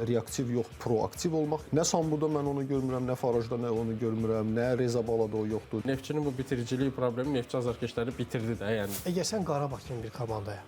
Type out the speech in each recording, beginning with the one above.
reaktiv yox, proaktiv olmaq. Nə Samburda mən onu görmürəm, nə Farajda nə onu görmürəm, nə Reza Balada o yoxdur. Neftçinin bu bitiricilik problemi Neftçi azarkeşləri bitirdi də, yəni. Əgər sən Qarabağ kimi bir komandaya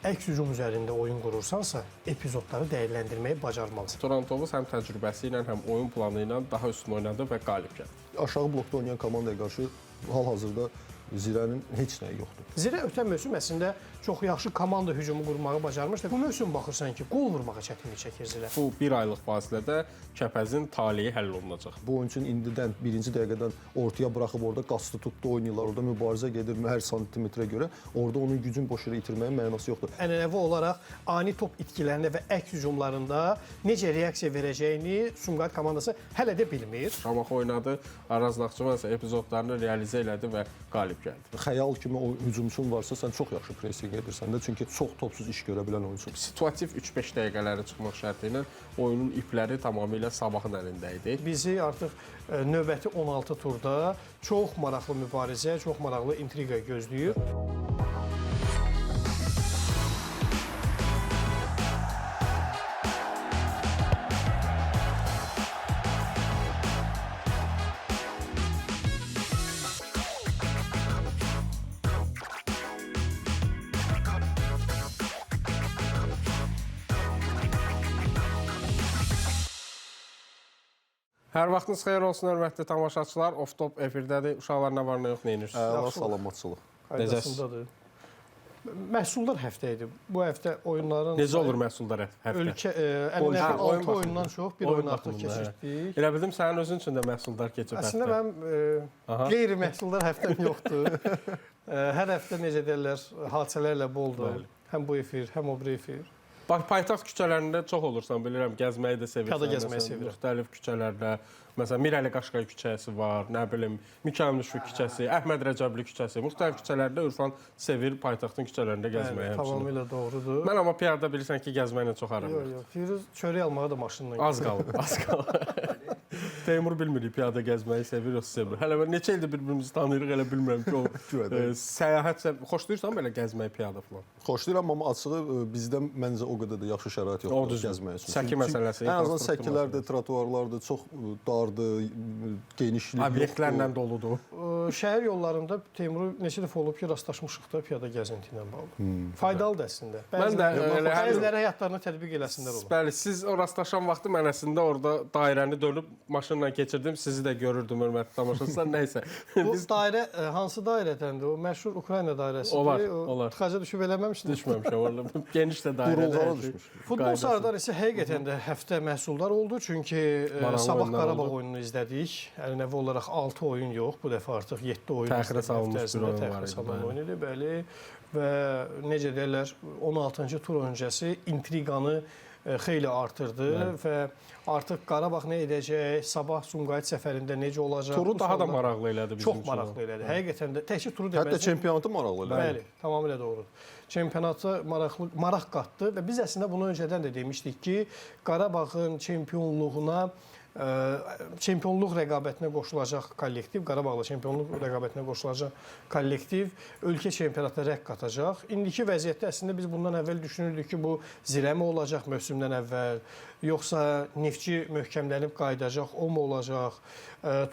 əks hücum üzərində oyun qurursansa, epizodları dəyərləndirməyi bacarmalısan. Turantovuz həm təcrübəsi ilə, həm oyun planı ilə daha üstün oynadı və qalib gəldi. Aşağı blokda oynayan komandaya qarşı hal-hazırda Zirənin heç nəyi yoxdur. Zirə ötən mövsüm əslində çox yaxşı komanda hücumu qurmağı bacarmışdı. Bu mövsüm baxırsan ki, qol vurmağa çətinlik çəkir Zirə. Bu bir aylıq fasilədə Kəpəzin taleyi həll olunacaq. Bu oyunçunun indidən birinci dəqiqədən ortaya buraxıb orada qasdı tutdu oynayırlar. Orada mübarizə gedir hər santimetrə görə. Orada onun gücün boş yerə itirməyin mənası yoxdur. Ənənəvi olaraq ani top itkilərində və əks hücumlarında necə reaksiya verəcəyini Sumqayıt komandası hələ də bilmir. Şamaxı oynadı, Araz Naxçıvan isə epizodlarını realizə elədi və qalib gəldi. Xəyal kimi o hücumçun varsa sən çox yaxşı pressing edirsən də, çünki çox topsuz iş görə bilən oyunçudur. Situativ 3-5 dəqiqələri çıxmaq şərti ilə oyunun ipləri tamamilə Sabahın əlində idi. Bizi artıq növbəti 16 turda çox maraqlı mübarizə, çox maraqlı intriqa gözləyir. Hər vaxtınız xeyir olsun, hörmətli tamaşaçılar. Off-top efirdədir. Uşaqlar nə var, nə yox, nə edirsiniz? Allah salamatçılıq. Qaydasındadır. Məhsuldar həftə idi. Bu həftə oyunların... Necə olur məhsuldar həftə? Ölkə, ənənəvi 6 oyundan çox bir oyun artıq keçirdik. Elə bildim, sənin özün üçün də məhsuldar keçib həftə. Əslində mənim qeyri-məhsuldar həftəm yoxdur. Hər həftə, necə deyirlər, hadisələrlə boldur. Həm bu efir, həm o bir efir. Bax, paytaxt küçələrində çox olursan, bilirəm, gəzməyi də sevirsən. Piyada gəzməyi sevirəm. Müxtəlif küçələrdə, məsələn, Mirəli Qaşqay küçəsi var, nə bilim, Mikayıl Müşfiq küçəsi, Əhməd Rəcəbli küçəsi. Müxtəlif küçələrdə Ürfan sevir paytaxtın küçələrində gəzməyi həmçinin. Tamamilə doğrudur. Mən amma piyada bilirsən ki, gəzməklə çox aram. Yox, Firuz çörək almağa da maşınla Az qalıb, az qalıb. Teymur bilmirik piyada gəzməyi sevir, yoxsa sevmir. Hələ mən neçə ildir bir-birimizi tanıyırıq, elə bilmirəm ki, o səyahət xoşlayırsan belə gəzməyi piyada falan. Xoşlayıram, amma açığı bizdə məncə o qədər də yaxşı şərait yoxdur gəzmək üçün. Səki məsələsi. Ən azından səkilərdir, trotuarlardır, çox dardır, genişlik yoxdur. Obyektlərlə doludur. Şəhər yollarında Teymuru neçə dəfə olub ki, rastlaşmışıq da piyada gəzinti ilə bağlı. Faydalıdır əslində. Bəziləri həyatlarına tətbiq eləsinlər olur. Bəli, siz o rastlaşan vaxtı mən əslində orada dairəni dönüb maşınla keçirdim, sizi də görürdüm, hörmətli tamaşaçılar, nəysə. Bu dairə hansı dairədəndir? O məşhur Ukrayna dairəsidir. Olar. Tıxaca düşüb eləməmişdir. Düşməmişəm, orada geniş də dairədə. Futbol sarıdan isə həqiqətən də həftə məhsuldar oldu. Çünki sabah Qarabağ oyununu izlədik. Ənənəvi olaraq 6 oyun yox, bu dəfə artıq 7 oyun. Təxirə salınmış bir oyun var idi. Bəli. Və necə deyirlər, 16-cı tur öncəsi intriqanı xeyli artırdı və artıq Qarabağ nə edəcək, sabah Sumqayıt səfərində necə olacaq? Turu daha da maraqlı elədi bizim üçün. Çox maraqlı elədi. Həqiqətən də təkcə turu deməzdim. Hətta çempionatı maraqlı elədi. Bəli, tamamilə doğrudur. Çempionatı maraq qatdı və biz əslində bunu öncədən də demişdik ki, Qarabağın çempionluq rəqabətinə qoşulacaq kollektiv, Qarabağla çempionluq rəqabətinə qoşulacaq kollektiv ölkə çempionatına rəq qatacaq. İndiki vəziyyətdə əslində biz bundan əvvəl düşünürdük ki, bu Zirəmi olacaq mövsümdən əvvəl, yoxsa Neftçi möhkəmlənib qayıdacaq, o mu olacaq?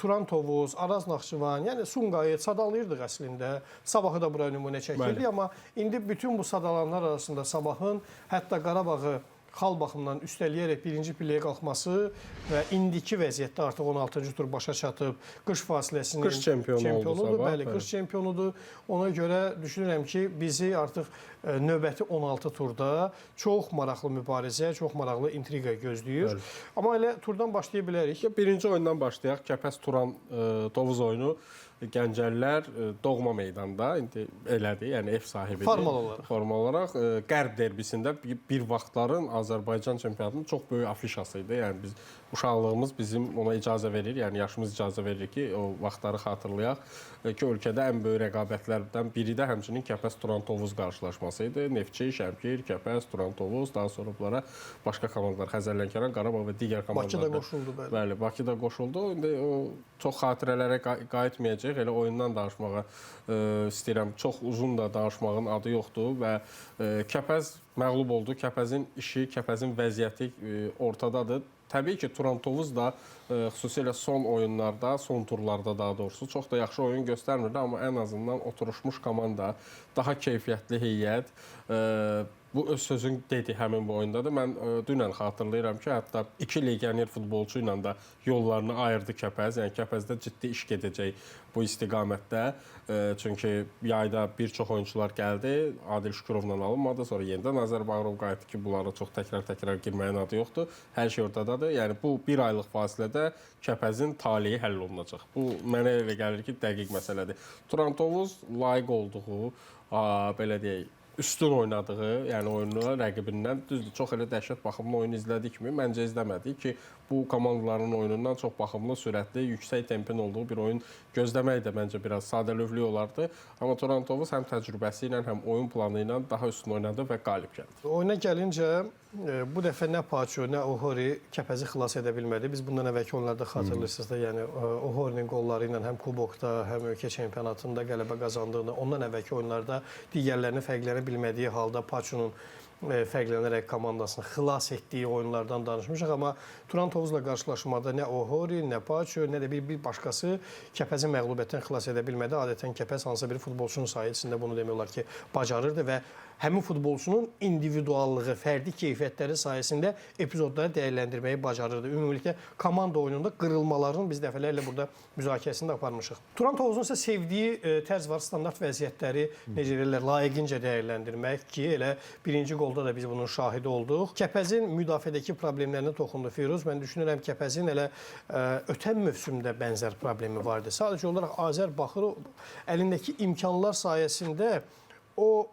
Turan Tovuz, Araz Naxçıvan, yəni Sumqayıt sadalayırdıq əslində. Sabahı da bura nümunə çəkirdik, amma indi bütün bu sadalanlar arasında Sabahın hətta Qarabağı xal baxımından üstələyərək birinci pilləyə qalxması və indiki vəziyyətdə artıq 16-cı tur başa çatıb, qış fasiləsinin qış çempionudur. Bəli, qış çempionudur. Ona görə düşünürəm ki, bizi artıq növbəti 16 turda çox maraqlı mübarizə, çox maraqlı intriqa gözləyir. Bəli. Amma elə turdan başlaya bilərik. Birinci oyundan başlayaq. Kəpəz Turan Tovuz oyunu. Gəncəlilər doğma meydanda indi elədir, yəni ev sahibidir. Formal olaraq Qərb derbisində bir vaxtların Azərbaycan çempionatının çox böyük afişası idi. Yəni biz uşaqlığımız bizim ona icazə verir, yəni yaşımız icazə verir ki, o vaxtları xatırlayaq ki, ölkədə ən böyük rəqabətlərdən biri də həmçinin Kəpəz Turan Tovuz qarşılaşması idi. Neftçi, Şəmkir, Kəpəz, Turan Tovuz, daha sonra bunlara başqa komandalar Xəzərlənkəran, Qarabağ və digər komandalar. Bakıda qoşuldu, bəli. Bəli, Bakıda qoşuldu. İndi o çox xatirələrə qayıtmayacaq. Elə oyundan danışmağa istəyirəm. Çox uzun da danışmağın adı yoxdur və Kəpəz məğlub oldu. Kəpəzin işi, Kəpəzin vəziyyəti ortadadır. Təbii ki, Turan Tovuz da xüsusilə son oyunlarda, son turlarda daha doğrusu çox da yaxşı oyun göstərmirdi, amma ən azından oturmuş komanda, daha keyfiyyətli heyət bu öz sözün dedi həmin bu oyundadır. Mən dünən xatırlayıram ki, hətta 2 legioner futbolçu ilə da yollarını ayırdı Kəpəz. Yəni Kəpəzdə ciddi iş gedəcək bu istiqamətdə. Çünki yayda bir çox oyunçular gəldi, Adil Şükürovla alınmadı, sonra yenidən Azər Bağırov qayıtdı ki, bunlara çox təkrar girməyin adı yoxdur. Hər şey ortadadır. Yəni bu bir aylıq fasilədə Kəpəzin taleyi həll olunacaq. Bu mənə elə gəlir ki, dəqiq məsələdir. Turan Tovuz layiq olduğu, belə deyək, üstün oynadığı, yəni oyunu rəqibindən düzdür. Çox elə dəhşət baxımlı oyun izlədik mi? Məncə izləmədik ki, bu komandaların oyunundan çox baxımlı, sürətli, yüksək tempin olduğu bir oyun gözləmək də məncə biraz sadəlövlük olardı. Amma Turan Tovuz həm təcrübəsi ilə, həm oyun planı ilə daha üstün oynadı və qalib gəldi. Oyuna gəlincə, bu dəfə nə Paço, nə Ohori Kəpəzi xilas edə bilmədi. Biz bundan əvvəlki oyunlarda xatırlayırsınız da, yəni Ohorinin qolları ilə həm kubokda, həm ölkə çempionatında qələbə qazandığını, ondan əvvəlki oyunlarda digərlərini fərqlənə bilmədiyi halda Paçonun fərqlənərək komandasını xilas etdiyi oyunlardan danışmışıq. Amma Turan Tovuzla qarşılaşmada nə Ohori, nə Paço, nə də bir başqası Kəpəzi məğlubiyyətdən xilas edə bilmədi. Adətən Kəpəz hansısa bir futbolçunun sahəsində bunu demək olar ki, bacarırdı və həmin futbolçunun individuallığı, fərdi keyfiyyətləri sayəsində epizodları dəyərləndirməyi bacarırdı. Ümumilikdə komanda oyununda qırılmaların biz dəfələrlə burada müzakirəsini də aparmışıq. Turan Tovuzun isə sevdiyi tərz var, standart vəziyyətləri necə deyirlər, layiqincə dəyərləndirmək ki, elə birinci qolda da biz bunun şahidi olduq. Kəpəzin müdafiədəki problemlərinə toxundu Firuz. Mən düşünürəm Kəpəzin elə ötən mövsümdə bənzər problemi vardı. Sadəcə olaraq Azər Baxırov əlindəki imkanlar sayəsində o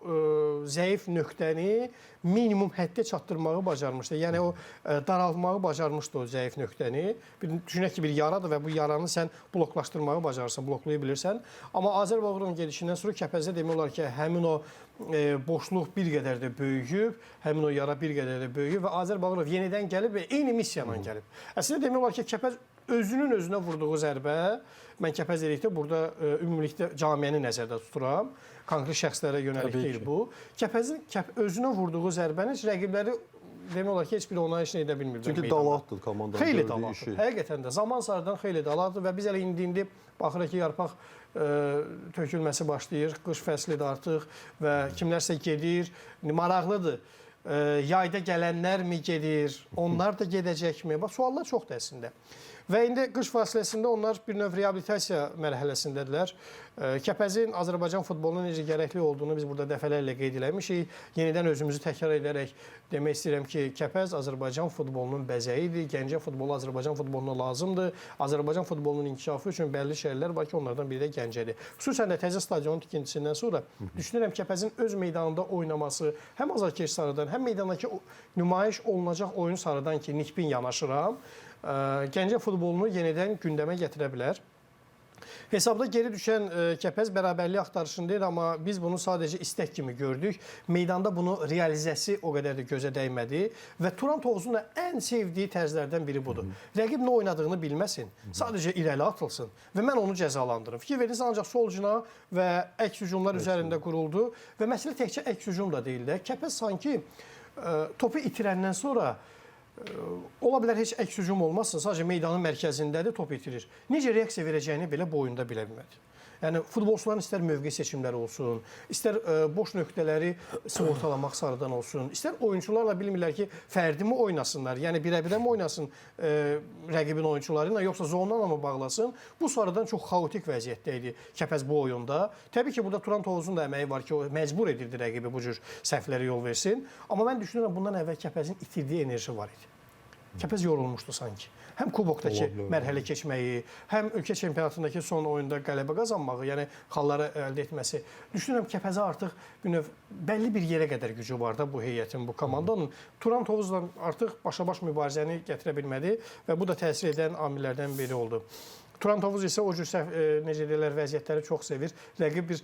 zəif nöqtəni minimum həddə çatdırmağı bacarmışdı. Yəni o daraltmağı bacarmışdı o zəif nöqtəni. Düşünək ki, bir yaradır və bu yaranı sən bloklaşdırmağı bacarırsan, bloklaya bilirsən. Amma Azər Bağırovun gedişindən sonra Kəpəzdə demək olar ki, həmin o boşluq bir qədər də böyüyüb, həmin o yara bir qədər də böyüyüb və Azər Bağırov yenidən gəlib və eyni missiyanla gəlib. Əslində demək olar ki, Kəpəz özünün özünə vurduğu zərbə, mən Kəpəz dedikdə burada ümumilikdə camiəni nəzərdə tuturam. Konkret şəxslərə yönəlik deyil bu. Kəpəzin özünə vurduğu zərbəni rəqibləri demək olar ki, heç biri ona heç nə edə bilmir. Çünki dalatdır komandanın xeyli gördüyü işi. Həqiqətən də zaman sarıdan xeyli dalatdır və biz elə indi baxırıq ki, yarpaq tökülməsi başlayır, qış fəslidir artıq və kimlərsə gedir, maraqlıdır. Yayda gələnlər mi gedir, onlar da gedəcəkmi? Bax, suallar çoxdur əslində. Və indi qış fasiləsində onlar bir növ reabilitasiya mərhələsindədirlər. Kəpəzin Azərbaycan futbolunun necə gərəkli olduğunu biz burada dəfələrlə qeyd eləmişik. Yenidən özümüzü təkrar edərək demək istəyirəm ki, Kəpəz Azərbaycan futbolunun bəzəyidir. Gəncə futbolu Azərbaycan futboluna lazımdır. Azərbaycan futbolunun inkişafı üçün bəlli şeylər var ki, onlardan biri də Gəncədir. Xüsusən də təzə stadionun tikintisindən sonra düşünürəm Kəpəzin öz meydanında oynaması, həm azarkeş sarıdan, həm meydandakı nümayiş olunacaq oyun sarıdan ki, nikbin yanaşıram, Gəncə futbolunu yenidən gündəmə gətirə bilər. Hesabda geri düşən Kəpəz bərabərlik axtarışındaydı, amma biz bunu sadəcə istək kimi gördük. Meydanda bunu realizəsi o qədər də gözə dəymədi və Turan Tovuzun da ən sevdiyi tərzlərdən biri budur. Rəqib nə oynadığını bilməsin, sadəcə irəli atılsın və mən onu cəzalandırım. Fikir verirsə, ancaq sol cinah və əks hücumlar üzərində quruldu və məsələ təkcə əks hücum da deyil də. Kəpəz sanki topu itirəndən sonra ola bilər heç əks hücum olmazsa, sadəcə meydanın mərkəzindədir, top itirir. Necə reaksiya verəcəyini belə bu oyunda bilə bilmədi. Yəni futbolçuların istər mövqe seçimləri olsun, istər boş nöqtələri sığortalamaq sarıdan olsun, istər oyunçularla bilmirlər ki, fərdimi oynasınlar, yəni birə-birə mi oynasın rəqibin oyunçuları ilə, yoxsa zonlarla mı bağlasın? Bu sarıdan çox xaotik vəziyyətdə idi Kəpəz bu oyunda. Təbii ki, burada Turan Tovuzun da əməyi var ki, o məcbur edirdi rəqibi bu cür səhvlərə yol versin. Amma mən düşünürəm, bundan əvvəl Kəpəzin itirdiyi enerji var idi. Kəpəz yorulmuşdu sanki. Həm kubokdakı mərhələ keçməyi, həm ölkə çempionatındakı son oyunda qələbə qazanmağı, yəni xalları əldə etməsi. Düşünürəm Kəpəzə artıq bir növ bəlli bir yerə qədər gücü var da bu heyətin, bu komandanın. Turan Tovuzla artıq başa-baş mübarizəni gətirə bilmədi və bu da təsir edən amillərdən biri oldu. Turan Tovuz isə o cür necə deyirlər, vəziyyətləri çox sevir. Rəqib bir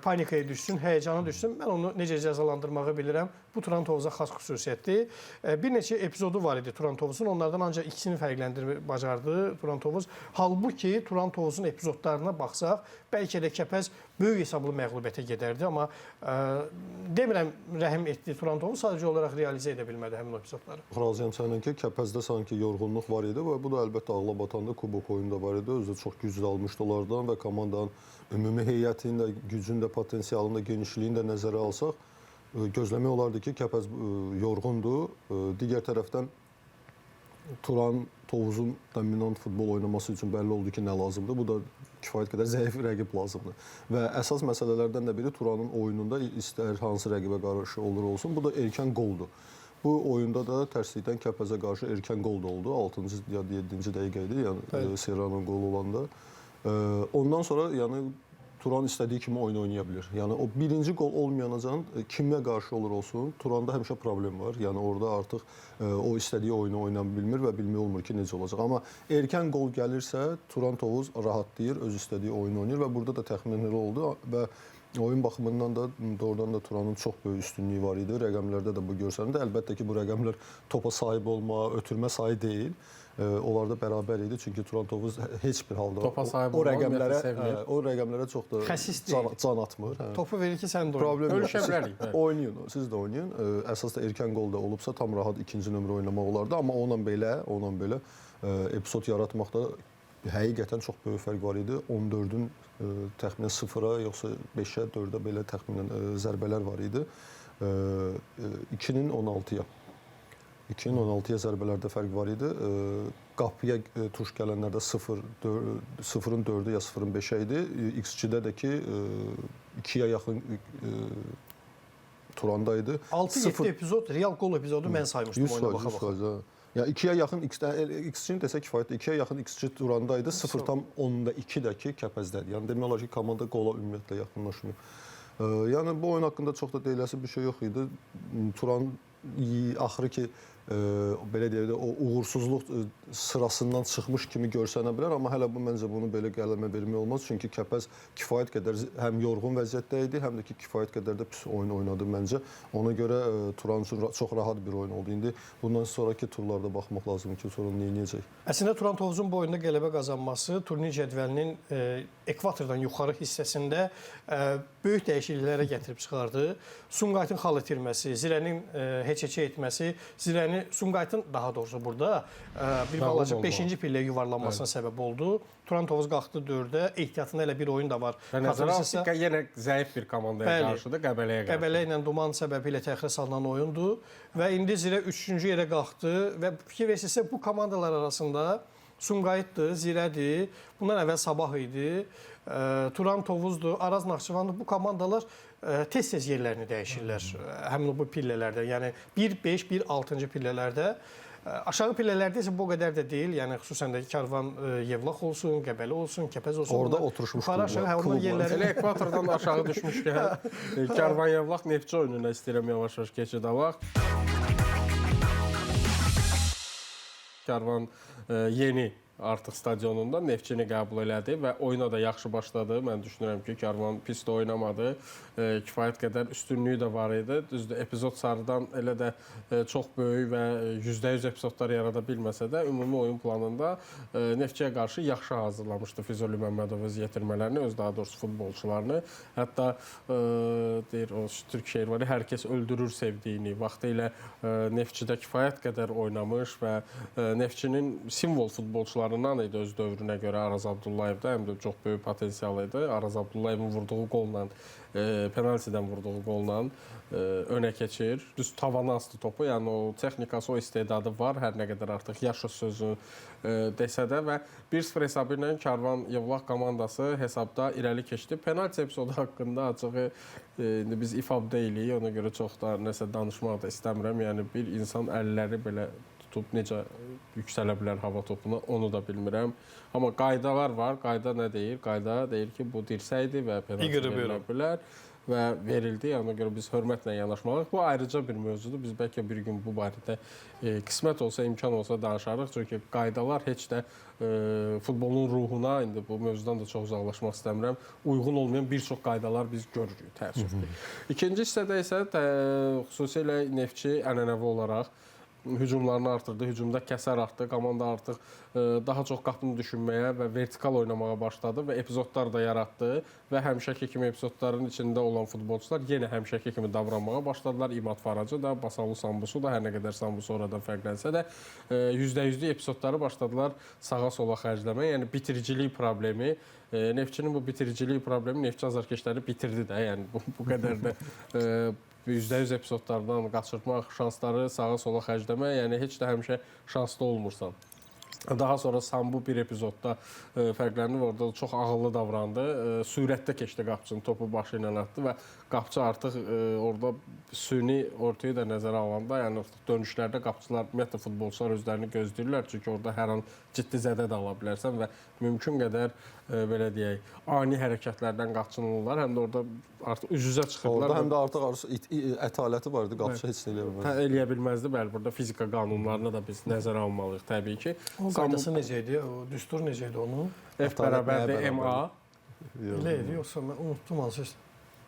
panikaya düşsün, həyəcana düşsün. Mən onu necə cəzalandırmağı bilirəm. Bu Turan Tovuza xas xüsusiyyətdir. Bir neçə epizodu var idi Turan Tovuzun. Onlardan ancaq ikisini fərqləndirməyi bacardı Turan Tovuz. Halbuki Turan Tovuzun epizodlarına baxsaq, bəlkə də Kəpəz böyük hesablı məğlubiyyətə gedərdi, amma demirəm rəhim etdi Turan Tovuz, sadəcə olaraq realizə edə bilmədi həmin o epizodları. Razıyam səninlə ki, Kəpəzdə sanki yorğunluq var idi və bu da əlbəttə ağla batanda kubok oyunda var idi. Özü də çox güclü almışdı onlardan və komandanın ümumi heyətinin də, gücün də, potensialının da, genişliyini də nəzərə alsaq, gözləmək olardı ki, Kəpəz yorğundur. Digər tərəfdən Turan Tovuzun dominant futbol oynaması üçün bəlli oldu ki, nə lazımdır. Bu da kifayət qədər zəif rəqib lazımdır. Və əsas məsələlərdən də biri Turanın oyununda istər hansı rəqibə qarşı olur olsun, bu da erkən qoldur. Bu oyunda da tərslikdən Kəpəzə qarşı erkən qol da oldu. 6-cı ya 7-ci dəqiqə idi, yəni Serranın qolu olanda. Ondan sonra yəni Turan istədiyi kimi oyun oynaya bilər. Yəni o birinci qol olmayanacan kimə qarşı olur olsun, Turanda həmişə problem var. Yəni orada artıq o istədiyi oyunu oynaya bilmir və bilmək olmur ki, necə olacaq. Amma erkən qol gəlirsə, Turan Tovuz rahatlayır, öz istədiyi oyunu oynayır və burada da təxminən elə oldu və oyun baxımından da doğrudan da Turanın çox böyük üstünlüyü var idi. Rəqəmlərdə də bu görsəndi. Əlbəttə ki, bu rəqəmlər topa sahib olma, ötürmə sayı deyil. Onlarda bərabər idi. Çünki Turan Tovuz heç bir halda o rəqəmlərə çox da can atmır. Topu verir ki, sən də oynayın. Oynayın, siz də oynayın. Əsas da erkən qol da olubsa tam rahat ikinci nömrə oynamaq olardı. Amma onunla belə epizod yaratmaqda həqiqətən çox böyük fərq var idi. 14-ün təxminən 0-a yoxsa 5-ə, 4-ə belə təxminən zərbələr var idi. 2-nin 16-ya. 2-nin 16-ya zərbələrdə fərq var idi. Qapıya tuş gələnlərdə 0-ın 4-ü ya 0-ın 5-ə idi. XG-də də ki 2-yə yaxın Turanda idi. 6-7 epizod, real qol epizodu mən saymışdım oyuna baxa-baxa. Yəni 2-yə yaxın XG-ni desək kifayətdir. 2-yə yaxın XG Turanda idi. 0,2 də ki Kəpəzdədir. Yəni demək olar ki, komanda qola ümumiyyətlə yaxınlaşmır. Yəni bu oyun haqqında çox da deyiləsi bir şey yox idi. Turan axırı ki belə deyək də o uğursuzluq sırasından çıxmış kimi görsənə bilər, amma hələ bu məncə bunu belə qələmə vermək olmaz. Çünki Kəpəz kifayət qədər həm yorğun vəziyyətdə idi, həm də ki kifayət qədər də pis oyun oynadı məncə. Ona görə Turan üçün çox rahat bir oyun oldu. İndi bundan sonraki turlarda baxmaq lazımdır ki, sonra nə edəcək. Əslində Turan Tovuzun bu oyunda qələbə qazanması turnir cədvəlinin ekvatordan yuxarı hissəsində böyük dəyişikliklərə gətirib çıxardı. Sumqayıtın xal itirməsi, Zirənin heç-heçə etməsi, Sumqayıtın daha doğrusu burada bir balaca 5-ci pilləyə yuvarlanmasına səbəb oldu. Turan Tovuz qalxdı 4-ə, ehtiyatında elə bir oyun da var. Nəzərə alsaq ki, yenə zəif bir komandaya qarşıdır, Qəbələyə qarşı. Qəbələ ilə Duman səbəbilə təxirə salınan oyundur və indi Zirə 3-cü yerə qalxdı və fikir verirsinizsə bu komandalar arasında Sumqayıtdır, Zirədir, bundan əvvəl Sabah idi, Turan Tovuzdur, Araz Naxçıvandır. Bu komandalar tez-tez yerlərini dəyişirlər həmin bu pillələrdə. Yəni 1-5, 1-6-cı pillələrdə. Aşağı pillələrdə isə bu qədər də deyil. Yəni xüsusən də Karvan Yevlax olsun, Qəbələ olsun, Kəpəz olsun. Orada oturuşmuş klublar. Elə ekvatordan aşağı düşmüşkən Karvan Yevlax Neftçi oyununa istəyirəm yavaş-yavaş keçid alaq. Karvan yeni artıq stadionunda Neftçini qəbul elədi və oyuna da yaxşı başladı. Mən düşünürəm ki, Karvan pis də oynamadı. Kifayət qədər üstünlüyü də var idi. Düzdür, epizod sarıdan elə də çox böyük və %100 epizodlar yarada bilməsə də ümumi oyun planında Neftçiyə qarşı yaxşı hazırlamışdı Füzuli Məmmədov öz yetirmələrini, öz daha doğrusu futbolçularını. Hətta deyir o türk şeir var, hər kəs öldürür sevdiyini. Vaxtilə Neftçidə kifayət qədər oynamış və Neftçinin simvol futbolçularından idi öz dövrünə görə Araz Abdullayev də, həm də çox böyük potensial idi. Araz Abdullayevin vurduğu qolla penaltidən vurduğu qolla önə keçir. Düz tavana astı topu. Yəni o texnikası, o istedadı var. Hər nə qədər artıq yaşı sözü desə də və 1-0 hesabı ilə Karvan Yevlax komandası hesabda irəli keçdi. Penalti epizodu haqqında açığı indi biz ifab deyilik. Ona görə çox da nəsə danışmaq da istəmirəm. Yəni bir insan əlləri belə tutub necə yüksələ bilər hava topuna, onu da bilmirəm. Amma qaydalar var. Qayda nə deyir? Qayda deyir ki, bu dirsəkdir və penalti verilə bilər. və verildi. Yəni ona görə biz hörmətlə yanaşmalıyıq. Bu ayrıca bir mövzudur. Biz bəlkə bir gün bu barədə qismət olsa, imkan olsa danışarıq. Çünki qaydalar heç də futbolun ruhuna, indi bu mövzudan da çox uzaqlaşmaq istəmirəm, uyğun olmayan bir çox qaydalar biz görürük, təəssüfdir. İkinci hissədə isə xüsusilə Neftçi ənənəvi olaraq hücumlarını artırdı, hücumda kəsər artdı, komanda artıq daha çox qapını düşünməyə və vertikal oynamağa başladı və epizodlar da yaratdı və həmişəki kimi epizodların içində olan futbolçular yenə həmişəki kimi davranmağa başladılar. İmad Faracı da, Basalu Sambusu da, hər nə qədər Sambusu oradan fərqlənsə də %100 epizodları başladılar sağa-sola xərcləməyə. Yəni bitiricilik problemi, Neftçinin bu bitiricilik problemi Neftçi azarkeşləri bitirdi də. Yəni bu qədər də %100 epizodlardan qaçırtmaq, şansları sağa-sola xərcləmək, yəni heç də həmişə şanslı olmursan. Daha sonra Sambu bir epizodda fərqlənib, orada çox ağıllı davrandı. Sürətdə keçdi qapıçının, topu başı ilə atdı və qapıçı artıq orada süni ortayı da nəzərə alanda, yəni dönüşlərdə qapıçılar, ümumiyyətlə futbolçular özlərini gözləyirlər. Çünki orada hər an ciddi zədə də ala bilərsən və mümkün qədər belə deyək, ani hərəkətlərdən qaçınırlar. Həm də orada artıq üz-üzə çıxırlar. Orada həm də artıq ətaləti var idi, qapıçı heç nə eləyə bilməzdi. Eləyə bilməzdi, bəli. Burada fizika qanunlarına da biz nəzərə almalıyıq təbii ki. O qaydası necə idi? O düstur necə idi onun? F bərabərdir MA. Elə idi, yoxsa mən unutdum hansı.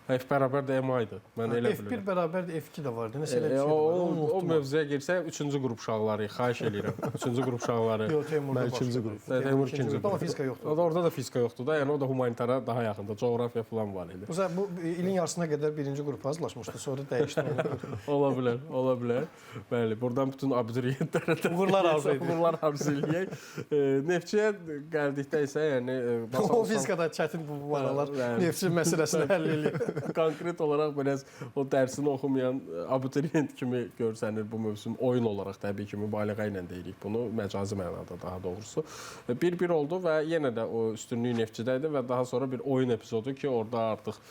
F bərabər də MA idi. Mən elə F1 bilirəm. bərabər də F2 də vardı. Nəsə elə bir şey var. O mövzuya girsək 3-cü qrup uşaqları, xahiş eləyirəm. 3-cü qrup uşaqları. Yox, Teymurda Mən ikinci başladı. qrup. Teymur ikinci qrup. Amma fizika yoxdur. Orada da fizika yoxdur da, yəni o da humanitara daha yaxındır. Coğrafiya falan var idi. Bu ilin yarısına qədər birinci qrupa hazırlaşmışdı, sonra dəyişdi. Ola bilər, ola bilər. Bəli, buradan bütün abituriyentlərə də uğurlar arzu edirik. Uğurlar arzu eləyək. Neftçiyə gəldikdə isə, yəni O fizikada çətin bu aralar Neftçi məsələsini həll eləyir. Konkret olaraq biraz o dərsini oxumayan abituriyent kimi görsənir bu mövsüm. Oyun olaraq təbii ki, mübaliğə ilə deyirik bunu, məcazi mənada daha doğrusu. 1-1 oldu və yenə də o üstünlük Neftçidə idi və daha sonra bir oyun epizodu ki, orada artıq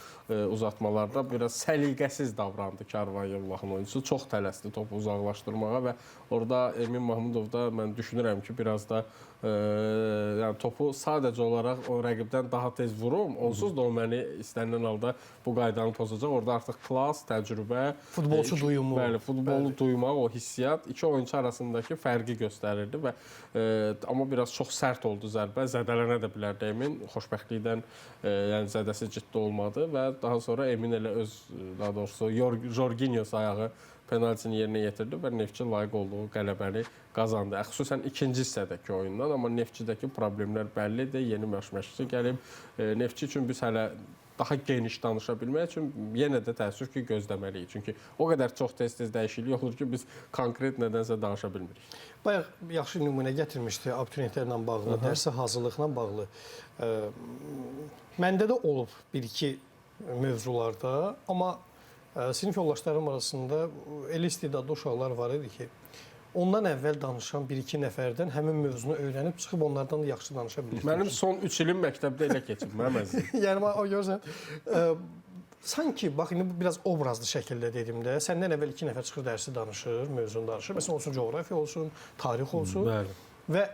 uzatmalarda biraz səliqəsiz davrandı Karvanyollahın oyuncusu. Çox tələsdi topu uzaqlaşdırmağa və orada Emin Mahmudov da mən düşünürəm ki, biraz da yəni topu sadəcə olaraq o rəqibdən daha tez vurum, onsuz da o məni istənilən halda bu qaydanı pozacaq. Orada artıq klass, təcrübə, futbolçu duyumu, bəli, futbolu duymaq, o hissiyat iki oyunçu arasındakı fərqi göstərirdi və amma biraz çox sərt oldu zərbə. Zədələnə də bilərdi Emin. Xoşbəxtlikdən yəni zədəsi ciddi olmadı və daha sonra Emin elə öz daha doğrusu Jorginho ayağı penaltini yerinə yetirdi və Neftçi layiq olduğu qələbəni qazandı. Xüsusən ikinci hissədəki oyundan, amma Neftçidəki problemlər bəllidir. Yeni məşqçi gəlib. Neftçi üçün biz hələ daha geniş danışa bilmək üçün yenə də təəssüf ki, gözləməliyik. Çünki o qədər çox tez-tez dəyişiklik olur ki, biz konkret nədənsə danışa bilmirik. Bayaq yaxşı nümunə gətirmişdi abituriyentlərlə bağlı, dərsə hazırlıqla bağlı. Məndə də olub bir-iki mövzularda, amma sinif yoldaşlarım arasında elə istedadlı uşaqlar var idi ki, ondan əvvəl danışan bir-iki nəfərdən həmin mövzunu öyrənib çıxıb onlardan da yaxşı danışa bilir. Mənim son 3 ilim məktəbdə elə keçib, mənim əzizim. Yəni o görürsən, sanki bax indi biraz obrazlı şəkildə dedim də, səndən əvvəl 2 nəfər çıxır dərsi danışır, mövzunu danışır. Məsələn olsun coğrafiya olsun, tarix olsun. Bəli. Və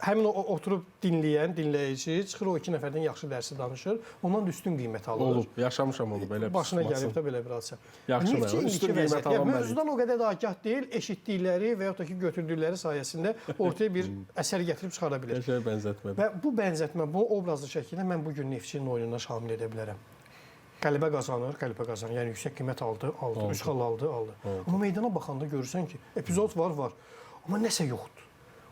həmin o oturub dinləyən, dinləyici çıxır o 2 nəfərdən yaxşı dərsi danışır, ondan da üstün qiymət alır. Olub, yaşamışam onu belə. Başına gəlib də belə bir hadisə. Yaxşı Neftçi mən, üstün qiymət alan mən. Mövzudan o qədər də agah deyil, eşitdikləri və yaxud da ki, götürdükləri sayəsində ortaya bir əsər gətirib çıxara bilir. Qəşəng bənzətmə. Və bu bənzətmə, bu obrazlı şəkildə mən bu gün Neftçinin oyununa şamil edə bilərəm. Qələbə qazanır. Yəni yüksək qiymət aldı, 3 xal aldı. Amma meydana baxanda görürsən ki, epizod var, amma nəsə yoxdur.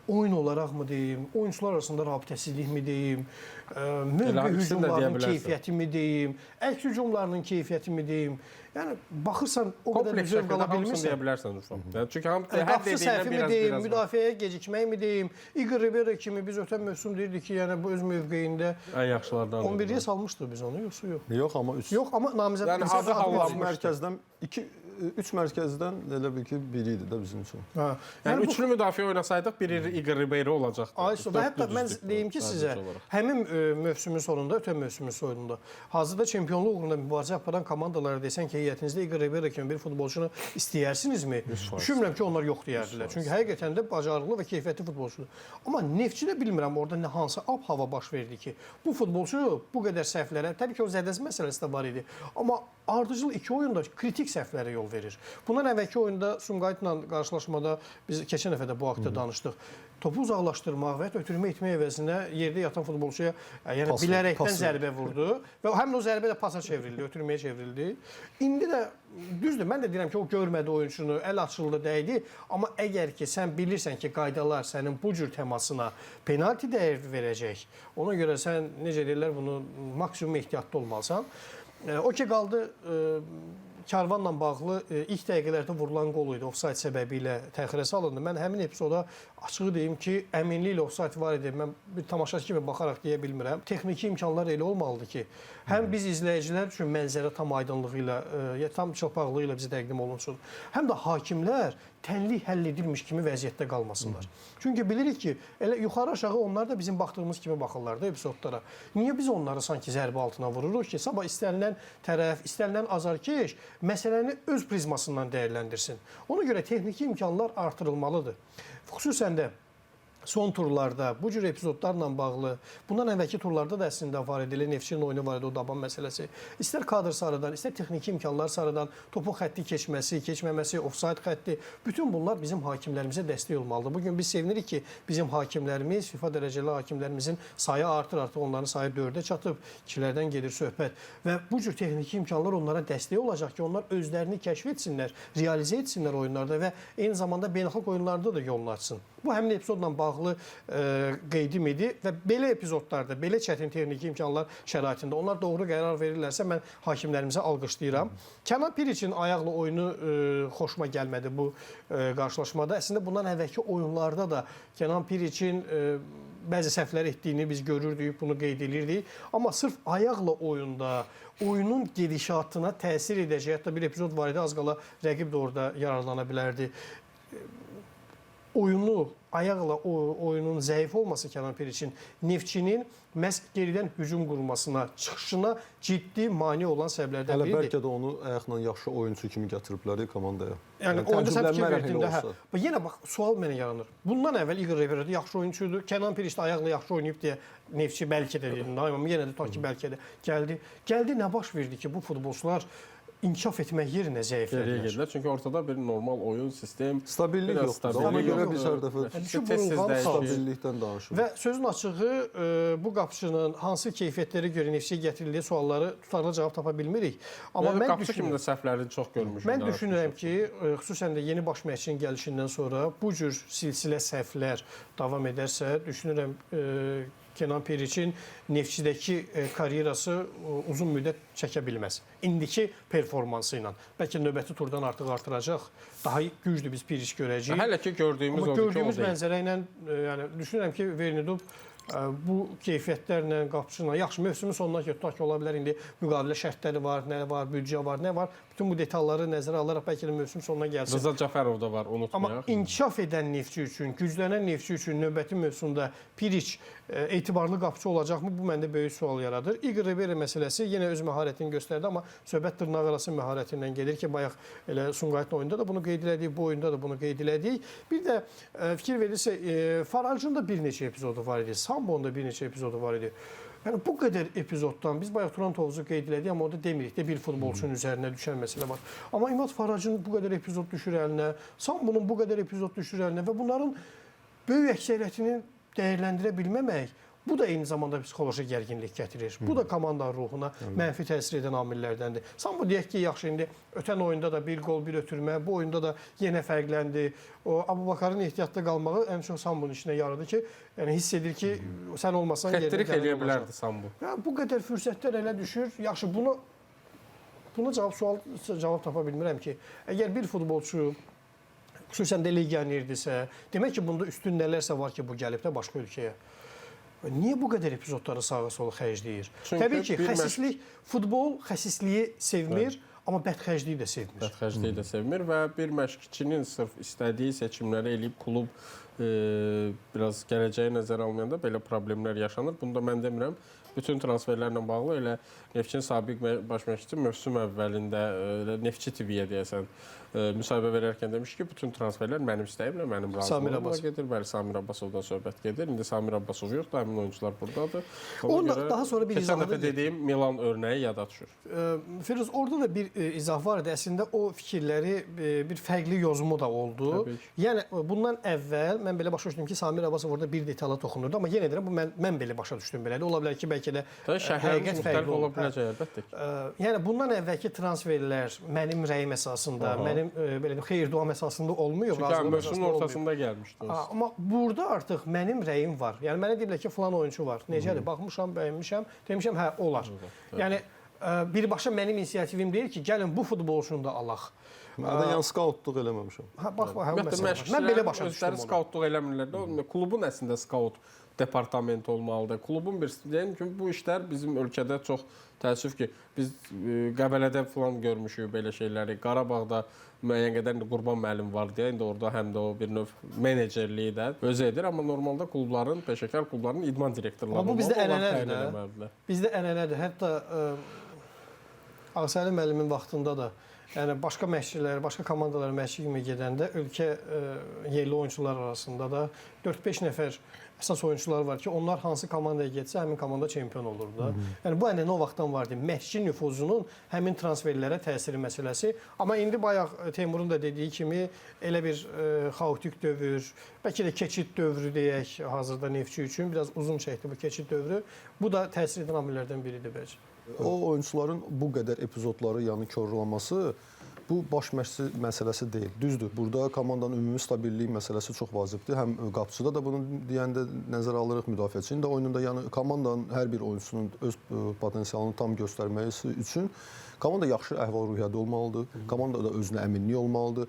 Oyun olaraq mı deyim, oyunçular arasında rabitəsizlik mi deyim, mövqe hücumlarının keyfiyyəti mi deyim, əks hücumlarının keyfiyyəti mi deyim. Yəni baxırsan o qədər zövq ala bilmirsən. Deyə bilərsən Ufam. Çünki qapıçı səhvi mi deyim, müdafiəyə gecikmək mi deyim, Igor Ribera kimi biz ötən mövsüm deyirdik ki, yəni bu öz mövqeyində ən yaxşılardan 11-yə salmışdıq biz onu, yoxsa yox? Yox, amma Yox, amma namizəd yəni adı hallanmış mərkəzdən 3 mərkəzdən elə bil ki, biri idi də bizim üçün. Yəni üçlü müdafiə oynasaydıq bir Igor Ribeiro olacaqdı. Və hətta mən deyim ki sizə, həmin mövsümün sonunda, ötən mövsümün sonunda hazırda çempionluq uğrunda mübarizə aparan komandalara desən ki, heyətinizdə Igor Ribeiro kimi bir futbolçunu istəyərsinizmi? Düşünmürəm ki, onlar yox deyərdilər. Çünki həqiqətən də bacarıqlı və keyfiyyətli futbolçudur. Amma Neftçidə bilmirəm orada nə hansı ab-hava baş verdi ki, bu futbolçu bu qədər səhvlərə, təbii ki, o zədəsi məsələsi də var idi. Amma ardıcıl iki oyunda kritik səhvlərə yol verir. Bundan əvvəlki oyunda Sumqayıtla qarşılaşmada biz keçən dəfə də bu haqda danışdıq. Topu uzaqlaşdırmaq və ötürmə etmək əvəzinə yerdə yatan futbolçuya yəni bilərəkdən zərbə vurdu və həmin o zərbə də pasa çevrildi, ötürməyə çevrildi. İndi də düzdür, mən də deyirəm ki, o görmədi oyunçunu, əl açıldı, dəydi. Amma əgər ki, sən bilirsən ki, qaydalar sənin bu cür təmasına penalti dəyər verəcək, ona görə sən, necə deyirlər, bunu maksimum ehtiyatlı olmalısan. O ki, qaldı Karvanla bağlı ilk dəqiqələrdə vurulan qol idi, ofsayt səbəbilə təxirə salındı. Mən həmin epizoda açığı deyim ki, əminliklə ofsayt var idi. Mən bir tamaşaçı kimi baxaraq deyə bilmirəm. Texniki imkanlar elə olmalıdır ki, həm biz izləyicilər üçün mənzərə tam aydınlığı ilə, tam çılpaqlığı ilə bizə təqdim olunsun, həm də hakimlər tənlik həll edilmiş kimi vəziyyətdə qalmasınlar. Çünki bilirik ki, elə yuxarı aşağı onlar da bizim baxdığımız kimi baxırlar da epizodlara. Niyə biz onları sanki zərbə altına vururuq ki, sabah istənilən tərəf, istənilən azarkeş məsələni öz prizmasından dəyərləndirsin. Ona görə texniki imkanlar artırılmalıdır. Xüsusən də son turlarda bu cür epizodlarla bağlı, bundan əvvəlki turlarda da əslində var idi, Neftçinin oyunu var idi, o daban məsələsi. İstər kadr sarıdan, istər texniki imkanlar sarıdan, topun xətti keçməsi, keçməməsi, ofsayt xətti, bütün bunlar bizim hakimlərimizə dəstək olmalıdır. Bugün biz sevinirik ki, bizim hakimlərimiz, FIFA dərəcəli hakimlərimizin sayı artır, artıq onların sayı 4-ə çatıb, 2-lərdən gedir söhbət. Və bu cür texniki imkanlar onlara dəstək olacaq ki, onlar özlərini kəşf etsinlər, realizə etsinlər oyunlarda və eyni zamanda beynəlxalq oyunlarda da yolunu açsın. Bu həmin epizodla bağlı qeydim idi və belə epizodlarda, belə çətin texniki imkanlar şəraitində onlar doğru qərar verirlərsə, mən hakimlərimizə alqışlayıram. Kənan Piriçin ayaqla oyunu xoşuma gəlmədi bu qarşılaşmada. Əslində bundan əvvəlki oyunlarda da Kənan Piriçin bəzi səhvlər etdiyini biz görürdük, bunu qeyd edirdik. Amma sırf ayaqla oyunda, oyunun gedişatına təsir edəcək, hətta bir epizod var idi, az qala rəqib də orada yararlana bilərdi. Oyunu, ayaqla oyunun zəif olması Kənan Piriçin Neftçinin məhz geridən hücum qurmasına, çıxışına ciddi mane olan səbəblərdən biridir. Hələ bəlkə də onu ayaqla yaxşı oyunçu kimi gətiriblər komandaya. Yəni oyunda sən fikir verdin də, yenə bax, sual mənə yaranır. Bundan əvvəl İqor Rivera yaxşı oyunçudur. Kənan Piriç də ayaqla yaxşı oynayıb deyə Neftçi bəlkə də dedim, amma yenə də ta ki bəlkə də gəldi. Gəldi, nə baş verdi ki, bu futbolçular inkişaf etmək yerinə zəiflədilər. Çünki ortada bir normal oyun sistem, stabillik yoxdur. Ona görə biz hər dəfə stabillikdən danışırıq. Və sözün açığı bu qapıçının hansı keyfiyyətlərə görə Neftçiyə gətirildiyi sualları tutarlı cavab tapa bilmirik. Amma mən qapıçı kimi də səhvlərini çox görmüşük. Mən düşünürəm ki, xüsusən də yeni baş məşqçinin gəlişindən sonra bu cür silsilə səhvlər davam edərsə, düşünürəm Kenan Piriçin Neftçidəki karyerası uzun müddət çəkə bilməz. İndiki performansı ilə. Bəlkə növbəti turdan artıq artıracaq. Daha güclü biz Piriç görəcəyik. Hələ ki gördüyümüz odur ki, gördüyümüz mənzərə ilə yəni düşünürəm ki, Vernidub bu keyfiyyətlərlə, qapıçıyla yaxşı mövsümün sonuna tutaq ki, ola bilər indi müqavilə şərtləri var, nə var, büdcə var, nə var. Bütün bu detalları nəzərə alaraq bəlkə də mövsüm sonuna gəlsin. Rıza Cəfərov da var, unutmayaq. Amma inkişaf edən Neftçi üçün, güclənən Neftçi üçün növbəti mövsümdə Piriç etibarlı qapıçı olacaqmı? Bu məndə böyük sual yaradır. İqor Rivera məsələsi yenə öz məharətini göstərdi, amma söhbət dırnaqarası məharətindən gedir ki, bayaq elə Sumqayıt oyunda da bunu qeyd elədik, bu oyunda da bunu qeyd elədik. Bir də fikir verirsə, Farajın da bir neçə epizodu var idi, Sambonun da bir neçə epizodu var idi. Yəni bu qədər epizoddan biz bayaq Turan Tovuzu qeyd elədik, amma orada demirik də bir futbolçunun üzərinə düşən məsələ var. Amma İmad Farajın bu qədər epizod düşür əlinə, Sambonun bu qədər epizod düşür əlinə və bunların böyük əksəriyyətini dəyərləndirə bilməmək, bu da eyni zamanda psixoloji gərginlik gətirir. Bu da komandanın ruhuna mənfi təsir edən amillərdəndir. Sambo deyək ki, yaxşı, indi ötən oyunda da bir qol, bir ötürmə, bu oyunda da yenə fərqləndi. O Abubakarın ehtiyatda qalmağı ən çox Sambonun işinə yaradı ki, yəni hiss edir ki, sən olmasan xəttrik eləyə bilərdi Sambo. Yəni bu qədər fürsətlər elə düşür. Yaxşı, buna cavab tapa bilmirəm ki, əgər bir futbolçu xüsusən də legionerdirsə, demək ki, bunda üstün nələrsə var ki, bu gəlib də başqa ölkəyə. Niyə bu qədər epizodları sağa-sola xərcləyir? Təbii ki, xəsislik, futbol xəsisliyi sevmir, amma bədxərcliyi də sevmir. Bədxərcliyi də sevmir və bir məşqçinin sırf istədiyi seçimləri eləyib klub biraz gələcəyi nəzərə almayanda belə problemlər yaşanır. Bunu da mən demirəm. Bütün transferlərlə bağlı elə Neftçinin sabiq baş məşqçisi mövsüm əvvəlində Neftçi TV-yə deyəsən müsahibə verərkən demiş ki, bütün transferlər mənim istəyimlə, mənim razılığımla gedir. Bəli, Samir Abbasovdan söhbət gedir. İndi Samir Abbasov yoxdur, həmin oyuncular burdadır. Daha sonra bir keçən dəfə dediyim Milan örnəyi yada düşür. Firuz, orada da bir izah var idi. Əslində o fikirləri bir fərqli yozumu da oldu. Yəni bundan əvvəl mən belə başa düşdüm ki, Samir Abbasov orada bir detala toxunurdu, amma yenə deyirəm bu mən belə başa düşdüm belədir. Ola bilər ki, bəlkə də həqiqət fərqli ola biləcək əlbəttə ki. Yəni bundan əvvəlki transferlər mənim rəyim əsasında, mənim belə deyim, xeyir-duam əsasında olmuyor. Çünki mövsümün ortasında gəlmişdi. Amma burada artıq mənim rəyim var. Yəni mənə deyirlər ki, falan oyunçu var. Necədir? Baxmışam, bəyənmişəm, demişəm, hə, olar. Yəni birbaşa mənim inisiativim deyil ki, gəlin bu futbolçunu da alaq. Mən də yəni skautluq eləməmişəm. Mən belə başa düşdüm. Özləri skautluq eləmirlər. Klubun əslində skaut departamenti olmalıdır. Klubun bir deyim ki, bu işlər bizim ölkədə çox təəssüf ki, biz Qəbələdə falan görmüşük belə şeyləri. Qarabağda müəyyən qədər Qurban müəllim var deyə, indi orada həm də o bir növ menecerliyi də özü edir, amma normalda klubların, peşəkar klubların idman direktorları olmalı. Bu bizdə ənənədir. Bizdə ənənədir. Hətta Ağasəlim müəllimin vaxtında da yəni başqa məşqçilər, başqa komandalara məşqçi kimi gedəndə ölkə yerli oyunçular arasında da 4-5 nəfər əsas oyunçular var ki, onlar hansı komandaya getsə, həmin komanda çempion olur da. Yəni bu ənənə o vaxtdan var idi. Məşqçi nüfuzunun həmin transferlərə təsiri məsələsi. Amma indi bayaq Teymurun da dediyi kimi elə bir xaotik dövr, bəlkə də keçid dövrü deyək, hazırda Neftçi üçün biraz uzun çəkdi bu keçid dövrü. Bu da təsir edən amillərdən biridir bəlkə. O oyunçuların bu qədər epizodları, yəni korlaması bu baş məşqçi məsələsi deyil. Düzdür, burada komandanın ümumi stabilliyi məsələsi çox vacibdir. Həm qapıçıda da bunu deyəndə nəzərə alırıq, müdafiəçinin də oyununda, yəni komandanın hər bir oyunçusunun öz potensialını tam göstərməsi üçün komanda yaxşı əhval-ruhiyyədə olmalıdır. Komanda da özünə əminlik olmalıdır.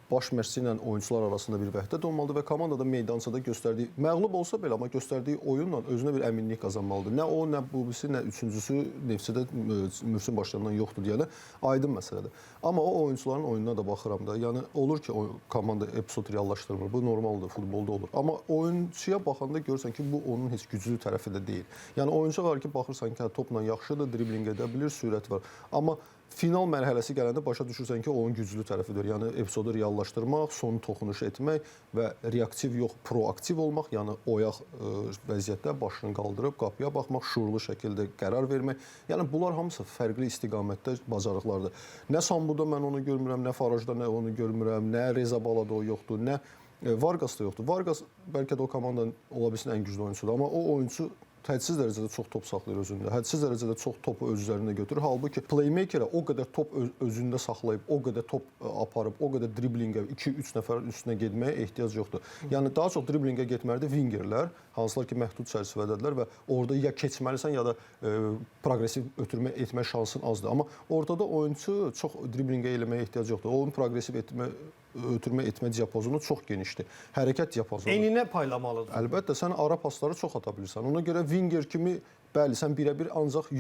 Baş məşqçi ilə oyunçular arasında bir vəhdət olmalıdır və komandada meydançada göstərdiyi, məğlub olsa belə, amma göstərdiyi oyunla özünə bir əminlik qazanmalıdır. Nə o, nə bu birisi, nə üçüncüsü Neftçidə mövsüm başlarından yoxdur deyəndə aydın məsələdir. Amma o oyunçuların oyununa da baxıram da, yəni olur ki, o komanda epizod reallaşdırmır. Bu normaldır, futbolda olur. Amma oyunçuya baxanda görürsən ki, bu onun heç güclü tərəfi də deyil. Yəni oyuncu var ki, baxırsan ki, topla yaxşıdır, driblinq edə bilir, sürət var. Amma final mərhələsi gələndə başa düşürsən ki, onun güclü tərəfidir. Yəni epizodu reallaşdırmaq, son toxunuş etmək və reaktiv yox, proaktiv olmaq, yəni oyaq vəziyyətdə başını qaldırıb qapıya baxmaq, şuurlu şəkildə qərar vermək. Yəni bunlar hamısı fərqli istiqamətdə bacarıqlardır. Nə Sambuda mən onu görmürəm, nə Farajda nə onu görmürəm, nə Reza Balada o yoxdur, nə Vargas da yoxdur. Vargas bəlkə də o komandanın ola bilsin ən güclü oyunçudur, amma o oyunçu hədsiz dərəcədə çox top saxlayır özündə. Hədsiz dərəcədə çox topu öz üzərində götürür. Halbuki playmakerə o qədər top özündə saxlayıb, o qədər top aparıb, o qədər driblinqə 2-3 nəfərin üstünə getməyə ehtiyac yoxdur. Yəni daha çox driblinqə getməlidir wingerlər, hansılar ki məhdud çərçivədədirlər və orada ya keçməlisən ya da proqressiv ötürmə etmə şansın azdır. Amma ortada oyunçu çox driblinqə eləməyə ehtiyac yoxdur. Onun proqressiv ötürmə etmə diapazonu çox genişdir. Hərəkət diapazonu. Eninə paylamalıdır. Əlbəttə, sən ara pasları çox ata bilirsən. Ona görə winger kimi bəli, sən birə-bir ancaq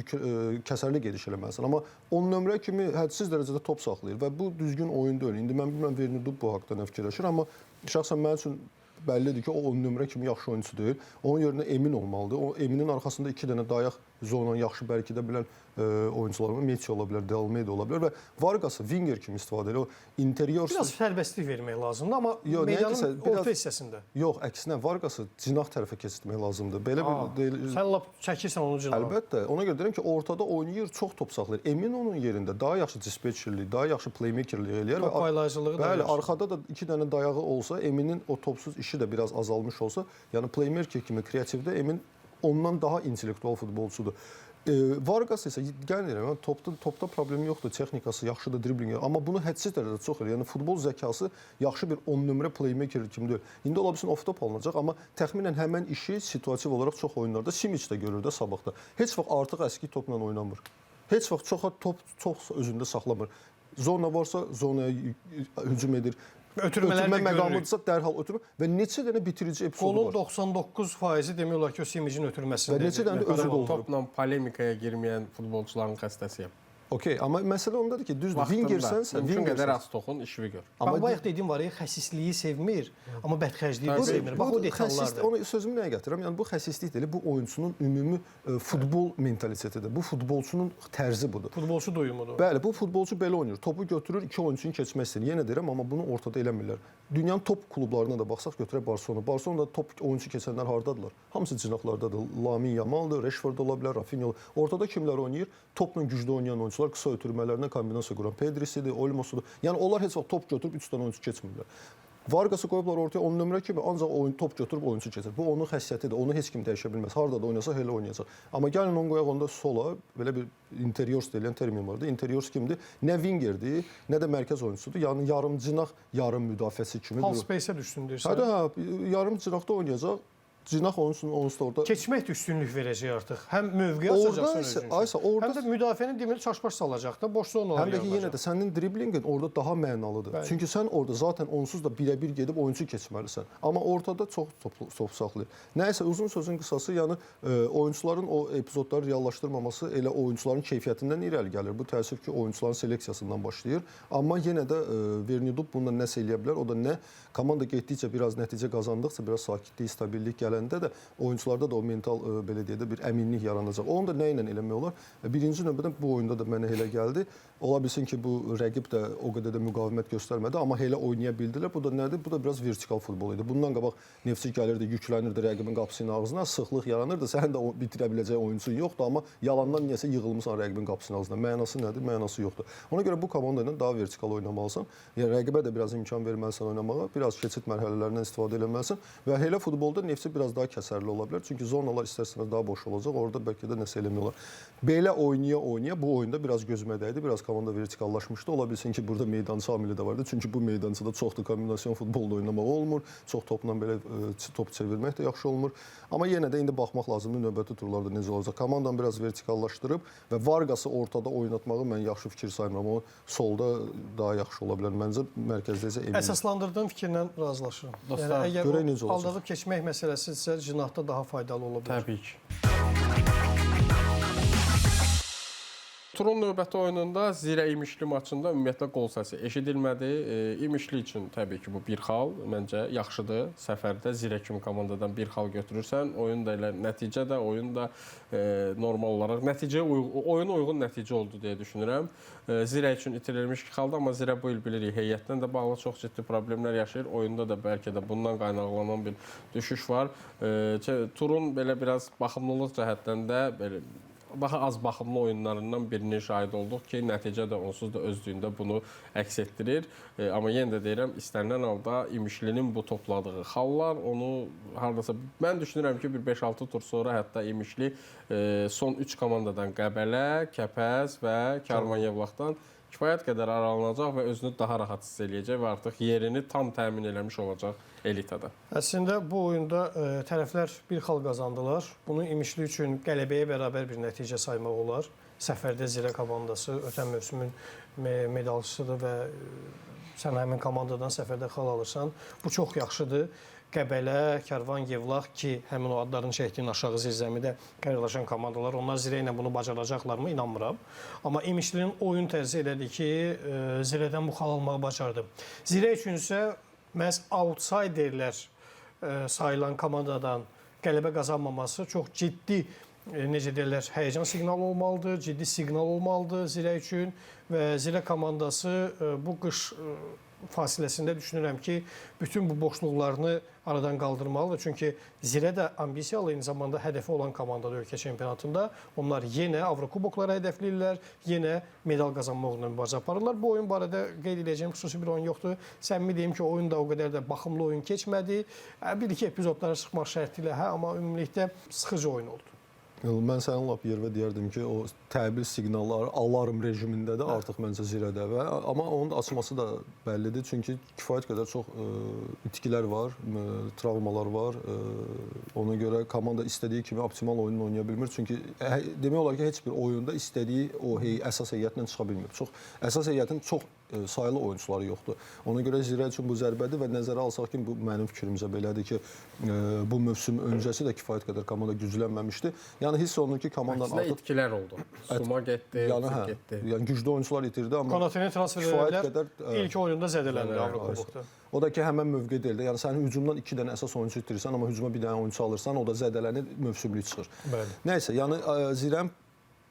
kəsərli gediş eləməlisən. Amma 10 nömrə kimi hədsiz dərəcədə top saxlayır və bu düzgün oyun deyil. İndi mən bilmirəm Vernudub bu haqda nə fikirləşir, amma şəxsən mənim üçün bəllidir ki, o 10 nömrə kimi yaxşı oyunçu deyil. Onun yerinə Emin olmalıdır. O Eminin arxasında 2 dənə dayaq zonan yaxşı bəlkə də bilən oyunçularımız Metsi ola bilər, Delmeyda ola bilər və Vargas'ı winger kimi istifadə edir. O interior biraz sərbəstlik vermək lazımdır, amma meydanın orta hissəsində. Yox, əksinə Vargas'ı cinah tərəfə keçirmək lazımdır. Belə bir sən lap çəkirsən onu cinaha. Əlbəttə. Ona görə deyirəm ki, ortada oynayır, çox top saxlayır. Emin onun yerində daha yaxşı dispatcherlik, daha yaxşı playmakerlik eləyər və paylayıcılığı da. Bəli, arxada da 2 dənə dayağı olsa, Eminin o topsuz işi də biraz azalmış olsa, yəni playmaker kimi kreativdə Emin ondan daha intellektual futbolçudur. Vargas isə gəlirəm, topda problem yoxdur, texnikası yaxşıdır, driblinq, amma bunu hədsiz dərəcədə çox eləyir. Yəni futbol zəkası yaxşı bir 10 nömrə playmaker kimi deyil. İndi ola bilsin off-top alınacaq, amma təxminən həmin işi situativ olaraq çox oyunlarda Simic də görür də sabahda. Heç vaxt artıq əski topla oynamır. Heç vaxt çox özündə saxlamır. Zona varsa zonaya hücum edir. Ötürmə məqamıdırsa dərhal ötürür və neçə dənə bitirici epizodu var. Golun 99% demək olar ki, o Simicin ötürməsində. Və neçə dənə də özü doldurub. Topla polemikaya girməyən futbolçuların xəstəsiyəm. Okey, amma məsələ ondadır ki, düzdür, wingersənsə, mümkün qədər az toxun, işini gör. Amma bayaq dediyim var ya, xəsisliyi sevmir, amma bədxərcliyi də sevmir. Bax o detallardır. Onu sözümü nəyə gətirirəm? Yəni bu xəsislik deyil, bu oyunçunun ümumi futbol mentalitetidir. Bu futbolçunun tərzi budur. Futbolçu doyumudur. Bəli, bu futbolçu belə oynayır. Topu götürür, iki oyunçunu keçmək istəyir. Yenə deyirəm, amma bunu ortada eləmirlər. Dünyanın top klublarına da baxsaq, götürək Barcelona. Barcelonada top oyunçu keçənlər hardadılar? Hamısı cinaqlardadır. Lamine Yamaldır, Rashford ola bilər, Rafinha. Ortada kimlər oynayır? Topla güclü oynayan oyunçular, qısa ötürmələrlə kombinasiya quran Pedrisidir, Olmosudur. Yəni onlar heç vaxt top götürüb 3 dənə oyunçu keçmirlər. Varqası qoyublar ortaya 10 nömrə kimi, ancaq oyun top götürüb oyunçu keçir. Bu onun xəssiyyətidir. Onu heç kim dəyişə bilməz. Harda da oynasa elə oynayacaq. Amma gəlin onu qoyaq onda sola, belə bir interiors deyilən termin vardı. Interiors kimdir? Nə wingerdir, nə də mərkəz oyunçusudur. Yəni yarımcınaq, yarım müdafiəsi kimi. Half space-ə düşsün deyirsən. Hə, yarım cinaqda oynayacaq. Cinaq onunsun da orada. Keçmək də üstünlük verəcək artıq. Həm mövqe açacaqsan özün üçün. Həm də müdafiənin deməli çaşbaş salacaq da, boş zonalar yaradacaq. Həm də ki, yenə də sənin driblinqin orada daha mənalıdır. Bəli. Çünki sən orada zaten onsuz da birə-bir gedib oyunçu keçməlisən. Amma ortada çox top saxlayır. Nəysə uzun sözün qısası, yəni oyunçuların o epizodları reallaşdırmaması elə oyunçuların keyfiyyətindən irəli gəlir. Bu təəssüf ki, oyunçuların seleksiyasından başlayır. Amma yenə də Verniudub bununla nəsə eləyə bilər. O da nə? Komanda getdikcə biraz nəticə qazandıqca, biraz sakitlik, stabillik gələndə də oyunçularda da o mental belə deyək də bir əminlik yaranacaq. Onu da nə ilə eləmək olar? Birinci növbədə bu oyunda da mənə elə gəldi. Ola bilsin ki, bu rəqib də o qədər də müqavimət göstərmədi, amma elə oynaya bildilər. Bu da nədir? Bu da biraz vertikal futbol idi. Bundan qabaq Neftçi gəlirdi, yüklənirdi rəqibin qapısının ağzına, sıxlıq yaranırdı. Sən də bitirə biləcək oyunçun yoxdur, amma yalandan niyəsə yığılmısan rəqibin qapısının ağzına. Mənası nədir? Mənası yoxdur. Ona görə bu komanda ilə daha vertikal oynamalısan. Yəni rəqibə də biraz imkan verməlisən oynamağa, biraz keçid mərhələlərindən istifadə etməlisən və elə futbolda Neftçi biraz daha kəsərli ola bilər. Çünki zonalar istərseniz daha boş olacaq. Orada bəlkə də nəsə eləmək olar. Belə oynaya bu oyunda biraz gözümə dəydi. Biraz komanda vertikallaşmışdı. Ola bilsin ki, burada meydançı amili də vardı. Çünki bu meydançada çoxdur kombinasyon futbolda oynamaq olmur. Çox topla belə top çevirmək də yaxşı olmur. Amma yenə də indi baxmaq lazımdır növbəti turlarda necə olacaq. Komandanı biraz vertikallaşdırıb və Varqası ortada oynatmağı mən yaxşı fikir saymıram. O solda daha yaxşı ola bilər. Məncə mərkəzdə isə emin. Əsaslandırdığım fikirlə razılaşıram. Dostlar, yəni, görək necə olacaq. Aldadıb keçmək məsələsi isə cinahda daha faydalı ola bilər. Təbii ki. Turun növbəti oyununda Zirə İmişli maçında ümumiyyətlə qol səsi eşidilmədi. İmişli üçün təbii ki, bu bir xal məncə yaxşıdır. Səfərdə Zirə kimi komandadan bir xal götürürsən, oyun da elə nəticə də, oyun da normal olaraq oyuna uyğun nəticə oldu deyə düşünürəm. Zirə üçün itirilmiş iki xaldır, amma Zirə bu il bilirik heyətdən də bağlı çox ciddi problemlər yaşayır. Oyunda da bəlkə də bundan qaynaqlanan bir düşüş var. Turun belə biraz baxımlılıq cəhətdən də belə daha az baxımlı oyunlarından birinin şahid olduq ki, nəticə də onsuz da özlüyündə bunu əks etdirir. Amma yenə də deyirəm, istənilən halda İmişlinin bu topladığı xallar onu hardasa mən düşünürəm ki, bir 5-6 tur sonra hətta İmişli son 3 komandadan Qəbələ, Kəpəz və Karvan Yevlaxdan kifayət qədər aralanacaq və özünü daha rahat hiss eləyəcək və artıq yerini tam təmin eləmiş olacaq elitada. Əslində bu oyunda tərəflər bir xal qazandılar. Bunu İmişli üçün qələbəyə bərabər bir nəticə saymaq olar. Səfərdə Zirə komandası ötən mövsümün medalçısıdır və sən həmin komandadan səfərdə xal alırsan. Bu çox yaxşıdır. Qəbələ, Karvan, Yevlax ki, həmin o adların çəkdiyin aşağı zirzəmidə qeyriləşən komandalar, onlar Zirə ilə bunu bacaracaqlarmı inanmıram. Amma İmişlinin oyun tərzi elədir ki, Zirədən bu xal almağı bacardı. Zirə üçün isə məhz outsiderlər sayılan komandadan qələbə qazanmaması çox ciddi, necə deyirlər, həyəcan siqnalı olmalıdır, ciddi siqnal olmalıdır Zirə üçün və Zirə komandası bu qış fasiləsində düşünürəm ki, bütün bu boşluqlarını aradan qaldırmalıdır. Çünki Zirə də ambisiyalı, eyni zamanda hədəfi olan komandadır ölkə çempionatında. Onlar yenə Avrokuboklara hədəfləyirlər, yenə medal qazanmaq uğruna mübarizə aparırlar. Bu oyun barədə qeyd edəcəyim xüsusi bir oyun yoxdur. Səmimi deyim ki, oyun da o qədər də baxımlı oyun keçmədi. Bir-iki epizodları çıxmaq şərti ilə, amma ümumilikdə sıxıcı oyun oldu. Mən sənin lap yervə deyərdim ki, o təbil siqnalları alarm rejimindədir artıq məncə Zirədə amma onun da açılması da bəllidir. Çünki kifayət qədər çox itkilər var, travmalar var. Ona görə komanda istədiyi kimi optimal oyun oynaya bilmir. Çünki demək olar ki, heç bir oyunda istədiyi o əsas heyətlə çıxa bilmir. Əsas heyətin çox sayılı oyunçuları yoxdur. Ona görə Zirə üçün bu zərbədir və nəzərə alsaq ki, bu mənim fikrimcə belədir ki, bu mövsüm öncəsi də kifayət qədər komanda güclənməmişdi. Yəni hiss olunur ki, komandanın artıq itkilər oldu. Suma getdi, getdi. Yəni güclü oyunçular itirdi, amma Konatini transfer edilər. İlk oyunda zədələndi Avropa kubokda. O da ki, həmən mövqe deyil də. Yəni sənin hücumdan 2 dənə əsas oyunçu itirirsən, amma hücuma bir dənə oyunçu alırsan, o da zədələnir, mövsümlük çıxır. Bəli. Nəysə, yəni Zirəm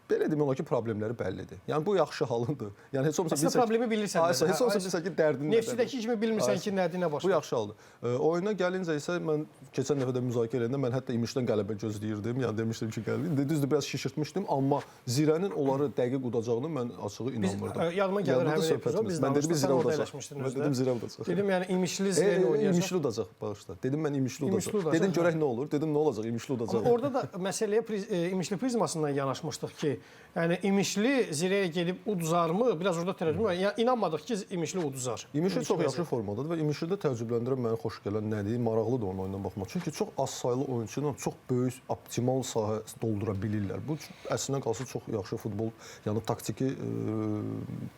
belə demək olar ki, problemləri bəllidir. Yəni bu yaxşı halındır. Yəni heç olmasa bilirsən, problemi bilirsən. Heç olmasa bilirsən ki, dərdin nədir. Neftçidəki kimi bilmirsən ki, nədir, nə baş verir. Bu yaxşı haldır. Oyuna gəlincə isə mən keçən dəfə də müzakirə edəndə mən hətta İmişdən qələbə gözləyirdim. Yəni demişdim ki, qələbə. Düzdür, biraz şişirtmişdim, amma Zirənin onları dəqiq udacağını mən açığı inanmırdım. Yadıma gəlir həmin epizod biz danışdıq, orada eləşmişdin özdə. Dedim Zirə udacaq. Dedim yəni İmişli Zirəni oynayacaq. İmişli udacaq bağışla. Dedim mən İmişli udacaq. Dedim görək nə olur. Dedim nə olacaq? İmişli udacaq. Orada da məsələyə İmişli prizmasından yanaşmışdıq ki, yəni İmişli Zirəyə gedib uduzarmı? Biraz orada tərəddüd var. Yəni inanmadıq ki, İmişli uduzar. İmişli çox yaxşı formadadır və İmişlidə təəccübləndirən məni xoş gələn nədir? Maraqlıdır onun oyununa baxmaq. Çünki çox az saylı oyunçu ilə çox böyük optimal sahə doldura bilirlər. Bu əslinə qalsa çox yaxşı futbol, yəni taktiki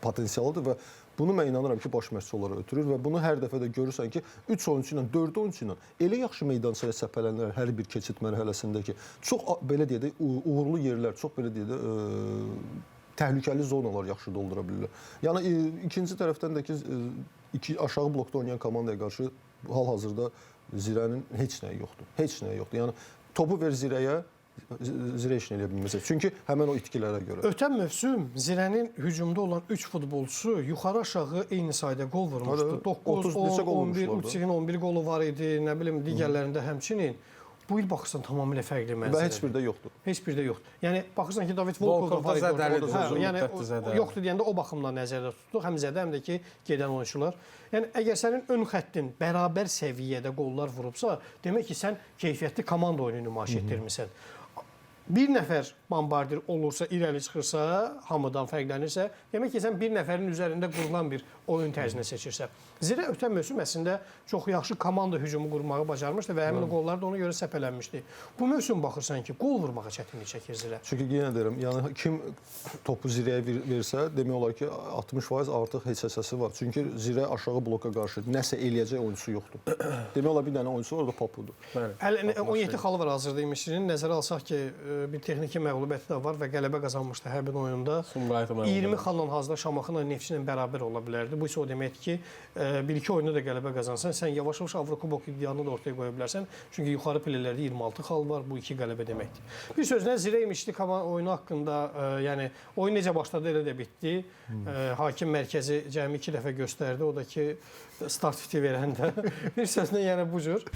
potensialıdır və bunu mən inanıram ki, baş məşqçi olaraq ötürür və bunu hər dəfə də görürsən ki, 3 oyunçu ilə, 4 oyunçu ilə elə yaxşı meydançaya səpələnirlər hər bir keçid mərhələsində ki, çox belə deyək də uğurlu yerlər, çox belə deyək də təhlükəli zonalar yaxşı doldura bilirlər. Yəni ikinci tərəfdən də ki, aşağı blokda oynayan komandaya qarşı hal-hazırda Zirənin heç nəyi yoxdur. Heç nəyi yoxdur. Yəni topu ver Zirəyə, Zirə işini eləyə bilməzək. Çünki həmin o itkilərə görə. Ötən mövsüm Zirənin hücumda olan 3 futbolçusu yuxarı-aşağı eyni sayda qol vurmuşdu. 9, 10, 11, Uçikin 11 qolu var idi, nə bilim digərlərində həmçinin. Bu il baxırsan tamamilə fərqli mənzərədir. Və heç bir də yoxdur. Heç bir də yoxdur. Yəni baxırsan ki, David Volkov da var idi. Yəni yoxdur deyəndə o baxımdan nəzərdə tutduq. Həm Zədə, həm də ki, gedən oyunçular. Yəni əgər sənin ön xəttin bərabər səviyyədə qollar vurubsa, demək ki, sən keyfiyyətli komanda oyunu nümayiş etdirmisən. Bir nəfər bombardir olursa, irəli çıxırsa, hamıdan fərqlənirsə, demək ki, sən bir nəfərin üzərində qurulan bir oyun tərzini seçirsən. Zirə ötən mövsüm əslində çox yaxşı komanda hücumu qurmağı bacarmışdı və həmin qollar da ona görə səpələnmişdi. Bu mövsüm baxırsan ki, qol vurmağa çətinlik çəkir Zirə. Çünki yenə deyirəm, yəni kim topu Zirəyə versə, demək olar ki, 60% artıq heç əsası var. Çünki Zirə aşağı bloka qarşı nəsə eləyəcək oyunçusu yoxdur. Demək olar bir dənə oyunçu orada Papudur. 17 xalı var hazırda İmişlinin. Nəzərə alsaq ki, bir texniki məğlubiyyəti də var və qələbə qazanmışdı hər bir oyunda. 20 xalla hazırda Şamaxınla Neftçi ilə bərabər ola bilərdi. Bu isə o deməkdir ki, bir-iki oyunu da qələbə qazansan, sən yavaş-yavaş Avrokubok iddianı da ortaya qoya bilərsən. Çünki yuxarı pillələrdə 26 xal var, bu 2 qələbə deməkdir. Bir sözlə Zirə İmişli oyunu haqqında, yəni oyun necə başladı, elə də bitdi. Hakim mərkəzi cəmi 2 dəfə göstərdi, o da ki, start fiti verəndə. Bir sözlə yəni bu cür.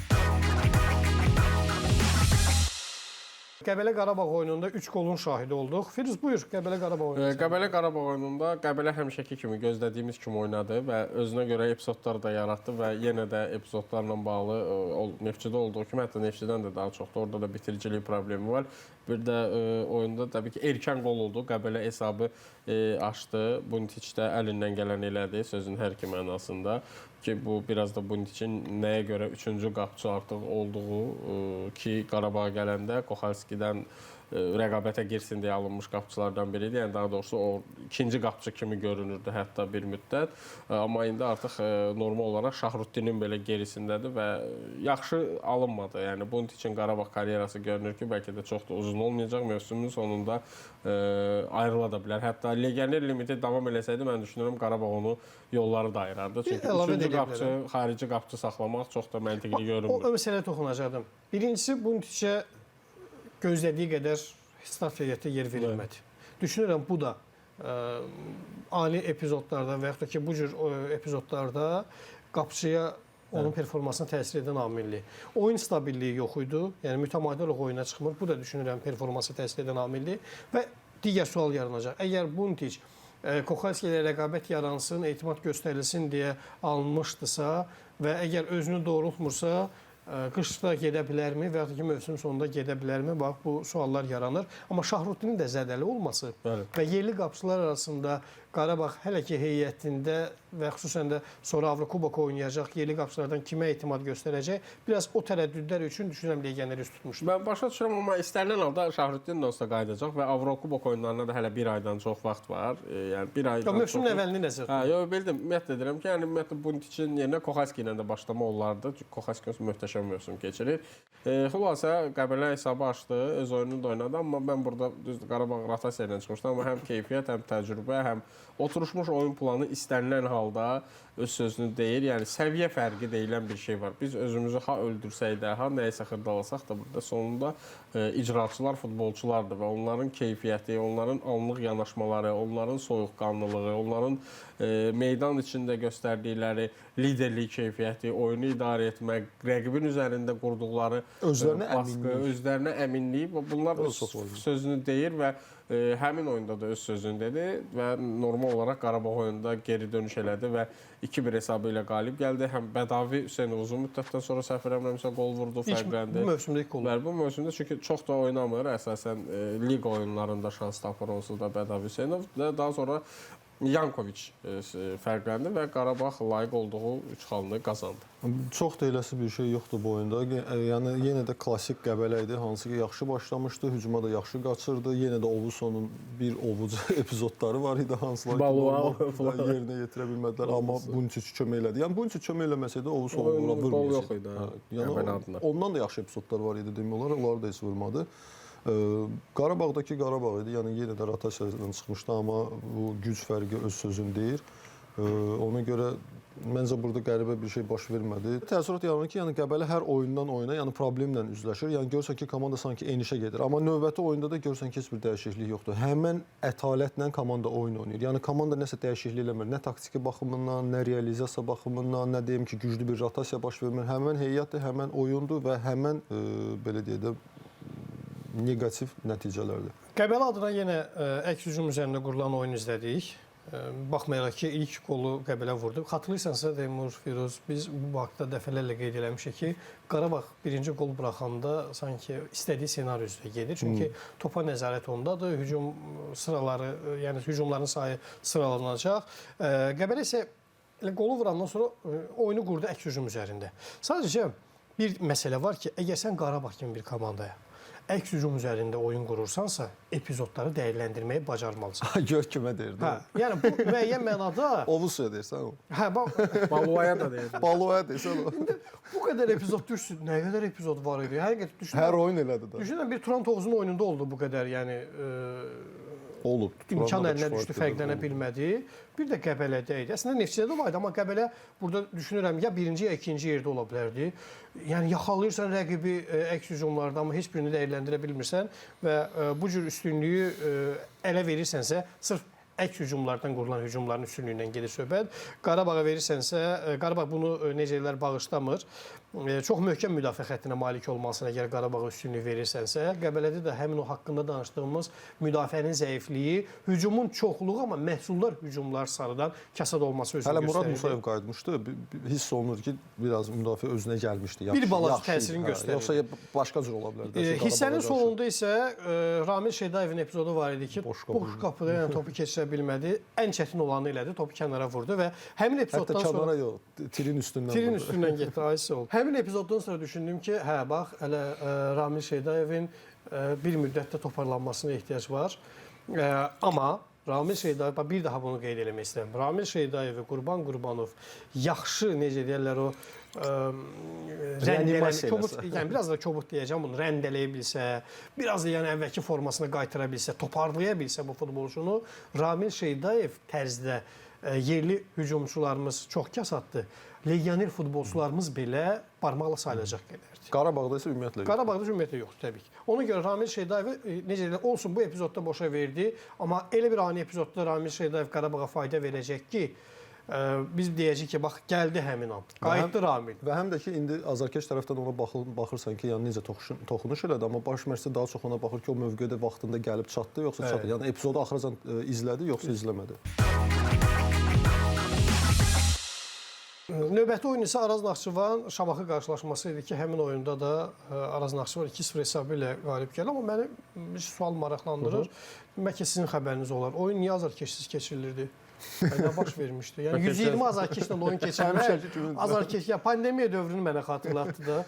Qəbələ Qarabağ oyununda 3 qolun şahidi olduq. Firuz, buyur Qəbələ Qarabağ oyununda. Qəbələ Qarabağ oyununda Qəbələ həmişəki kimi gözlədiyimiz kimi oynadı və özünə görə epizodlar da yaratdı və yenə də epizodlarla bağlı Neftçidə olduğu kimi, hətta Neftçidən də daha çoxdur. Orada da bitiricilik problemi var. Bir də oyunda təbii ki, erkən qol oldu. Qəbələ hesabı açdı. Buntiç də əlindən gələn elədi, sözün hər iki mənasında. Ki bu biraz da Buntiçin nəyə görə 3-cü qapçı artıq olduğu ki Qarabağa gələndə Koxalskidən rəqabətə girsin deyə alınmış qapçılardan biri idi. Yəni daha doğrusu o ikinci qapçı kimi görünürdü hətta bir müddət. Amma indi artıq normal olaraq Şahrutdinin belə gerisindədir və yaxşı alınmadı. Yəni Buntiçin Qarabağ karyerası görünür ki, bəlkə də çox da uzun olmayacaq. Mövsümün sonunda ayrıla da bilər. Hətta legioner limiti davam eləsəydi, mən düşünürəm Qarabağ onu yolları da ayırardı. Çünki üçüncü qapçı, xarici qapçı saxlamaq çox da məntiqli görünmür. O məsələyə toxunacaqdım. Birincisi Buntiçə gözlədiyi qədər start heyətdə yer verilmədi. Düşünürəm bu da ali epizodlarda və yaxud da ki, bu cür epizodlarda qapçıya onun performansına təsir edən amildir. Oyun stabilliyi yox idi, yəni mütəmadi olaraq oyuna çıxmır. Bu da düşünürəm performansa təsir edən amildir və digər sual yaranacaq. Əgər Buntiç Koxalski ilə rəqabət yaransın, etimad göstərilsin deyə alınmışdısa və əgər özünü doğrultmursa, qışda gedə bilərmi və yaxud ki, mövsüm sonunda gedə bilərmi? Bax, bu suallar yaranır. Amma Şahrutdinin də zədəli olması və yerli qapçılar arasında Qarabağ hələ ki heyətində və xüsusən də sonra Avrokubok oynayacaq, yerli qapıçılardan kimə etimad göstərəcək, biraz o tərəddüdlər üçün düşünürəm legioner üst tutmuşdu. Mən başa düşürəm, amma istənilən halda Şahrüddin də olsa qayıdacaq və Avrokubok oyunlarına da hələ bir aydan çox vaxt var. Yəni bir aydan Mövsümün əvvəlini nəzərdə tutur. Yox, bildim. Ümumiyyətlə deyirəm ki, yəni ümumiyyətlə Buntiçin yerinə Koxaski ilə də başlama olardı. Çünki Koxaski möhtəşəm mövsüm keçirir. Xülasə Qəbələ hesabı açdı, öz oyununu da oynadı, amma mən burada düzdür Qarabağ rotasiya ilə çıxmışdım, amma həm keyfiyyət, həm təcrübə, həm oturmuş oyun planı istənilən halda öz sözünü deyir. Yəni səviyyə fərqi deyilən bir şey var. Biz özümüzü ha öldürsək də, ha nəyisə xırdalasaq da burada sonunda icraçılar futbolçulardır və onların keyfiyyəti, onların anlıq yanaşmaları, onların soyuqqanlılığı, onların meydan içində göstərdikləri liderlik keyfiyyəti, oyunu idarə etmək, rəqibin üzərində qurduqları baskı, özlərinə əminlik, bunlar öz sözünü deyir və həmin oyunda da öz sözünü dedi və normal olaraq Qarabağ oyunda geri dönüş elədi və 2-1 hesabı ilə qalib gəldi. Həm Bədavi Hüseynov uzun müddətdən sonra səhv eləmirəmsə qol vurdu, fərqləndi. Bu mövsümdə ilk qol. Bu mövsümdə çünki çox da oynamır, əsasən liqa oyunlarında şans tapır onsuz da Bədavi Hüseynov. Daha sonra Yankoviç fərqləndi və Qarabağ layiq olduğu 3 xalını qazandı. Çox da eləsi bir şey yoxdur bu oyunda. Yəni yenə də klassik Qəbələ idi, hansı ki yaxşı başlamışdı, hücuma da yaxşı qaçırdı. Yenə də Ovusonun bir ovucu epizodları var idi, hansılar ki yerinə yetirə bilmədilər, amma Bunčić kömək elədi. Yəni Bunčić kömək eləməsəydi Ovuson vura bilməyəcəkdi. Yəni ondan da yaxşı epizodlar var idi demək olar, onları da heç vurmadı. Qarabağdakı Qarabağ idi, yəni yenə də rotasiyadan çıxmışdı, amma bu güc fərqi öz sözünü deyir. Ona görə məncə burada qəribə bir şey baş vermədi. Təəssürat yaranır ki, yəni Qəbələ hər oyundan oyuna, yəni problemlə üzləşir. Yəni görürsən ki, komanda sanki enişə gedir, amma növbəti oyunda da görürsən ki, heç bir dəyişiklik yoxdur. Həmin ətalətlə komanda oyun oynayır. Yəni komanda nəsə dəyişiklik eləmir, nə taktiki baxımından, nə realizasiya baxımından, nə deyim ki, güclü bir rotasiya baş vermir. Həmin heyətdir, həmin oyundur və həmin belə deyək də negativ nəticələrdir. Qəbələ adına yenə əks hücum üzərində qurulan oyun izlədik. Baxmayaraq ki, ilk qolu Qəbələ vurdu. Xatırlayırsansa Teymur, Firuz, biz bu vaxtda dəfələrlə qeyd eləmişik ki, Qarabağ birinci qol buraxanda sanki istədiyi senari üzrə gedir. Çünki topa nəzarət ondadır, hücum sıraları, yəni hücumların sayı sıralanacaq. Qəbələ isə qolu vurandan sonra oyunu qurdu əks hücum üzərində. Sadəcə bir məsələ var ki, əgər sən Qarabağ kimi bir komandaya əks hücum üzərində oyun qurursansa, epizodları dəyərləndirməyi bacarmalısan. Gör kimə deyirdi. Yəni bu müəyyən mənada Ovusuya deyirsən o. Baluaya da deyirdi. Baluaya deyirsən o. Bu qədər epizod düşsün. Nə qədər epizod var idi? Həqiqətən düşünürəm. Hər oyun elədi də. Düşünürəm bir Turan Tovuzun oyununda oldu bu qədər, yəni olub. İmkan əlinə düşdü, fərqlənə bilmədi. Bir də Qəbələdə idi. Əslində Neftçidə də var idi, amma Qəbələ burada düşünürəm ya birinci, ya ikinci yerdə ola bilərdi. Yəni yaxalayırsan rəqibi əks hücumlarda, amma heç birini dəyərləndirə bilmirsən və bu cür üstünlüyü ələ verirsənsə, sırf əks hücumlardan qurulan hücumların üstünlüyündən gedir söhbət. Qarabağa verirsənsə, Qarabağ bunu necə ellər bağışlamır. Çox möhkəm müdafiə xəttinə malik olmasına əgər Qarabağa üstünlük verirsənsə, Qəbələdə də həmin o haqqında danışdığımız müdafiənin zəifliyi, hücumun çoxluğu, amma məhsuldar hücumlar sarıdan kasad olması özünü göstərir. Hələ Murad Musayev qayıtmışdı. Hiss olunur ki, biraz müdafiə özünə gəlmişdi. Bir balaca təsirini göstərir. Yoxsa başqa cür ola bilərdi. Hissənin sonunda isə Ramil Şeydayevin epizodu var idi ki, boş qapıda yəni topu keçirə bilmədi. Ən çətin olanı elədi, topu kənara vurdu və həmin epizoddan sonra... Hətta kənara yox, tirin üstündən tirin üstündən getdi, ayısı oldu. Həmin epizoddan sonra düşündüm ki, hə, bax, hələ Ramil Şeydayevin bir müddətdə toparlanmasına ehtiyac var. Amma Ramil Şeydayev, bir daha bunu qeyd eləmək istəyirəm. Ramil Şeydayevi Qurban Qurbanov yaxşı, necə deyərlər o, yəni biraz da kobud deyəcəm bunu, rəndələyə bilsə, biraz da yəni əvvəlki formasına qaytıra bilsə, toparlaya bilsə bu futbolçunu, Ramil Şeydayev tərzdə yerli hücumçularımız çox kasaddır. Legioner futbolçularımız belə barmaqla sayılacaq qədərdir. Qarabağda isə ümumiyyətlə yoxdur. Qarabağda ümumiyyətlə yoxdur, təbii ki. Ona görə Ramil Şeydayevi necə deyirlər, olsun bu epizodda boşa verdi, amma elə bir ani epizodda Ramil Şeydayev Qarabağa fayda verəcək ki, biz deyəcəyik ki, bax, gəldi həmin an, qayıtdı Ramil. Və həm də ki, indi azarkeş tərəfdən ona baxırsan ki, yəni necə toxunuş elədi, amma baş məşqçi daha çox ona baxır ki, o mövqedə vaxtında gəlib çatdı, yoxsa çatdı. Yəni epizodu axıracan izlədi, yoxsa izləmədi. Növbəti oyun isə Araz Naxçıvan Şamaxı qarşılaşması idi ki, həmin oyunda da Araz Naxçıvan 2-0 hesabı ilə qalib gəldi. Amma məni bir sual maraqlandırır. Bəlkə sizin xəbəriniz olar. Oyun niyə azarkeşsiz keçirilirdi? Nə baş vermişdi? Yəni 120 azarkeşlə oyun keçirmək, azarkeş ya pandemiya dövrünü mənə xatırlatdı da.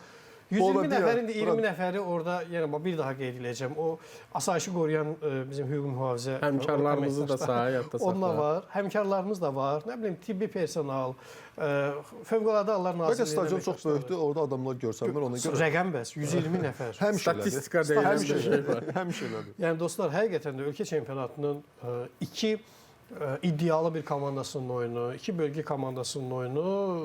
120 nəfərin də 20 nəfəri orada, yəni bir daha qeyd edəcəm. O asayişi qoruyan bizim hüquq mühafizə həmkarlarımızı da sahaya yadda saxlayaq. Onlar var, həmkarlarımız da var. Nə bilim tibbi personal, Fövqəladə Hallar Nazirliyinin. Bəlkə stadion çox böyükdür, orada adamlar görsənmir ona görə. Rəqəm bəs 120 nəfər. Statistika deyilən bir şey var. Həmişələrdir. Yəni dostlar, həqiqətən də ölkə çempionatının iki iddialı bir komandasının oyunu, iki bölgə komandasının oyunu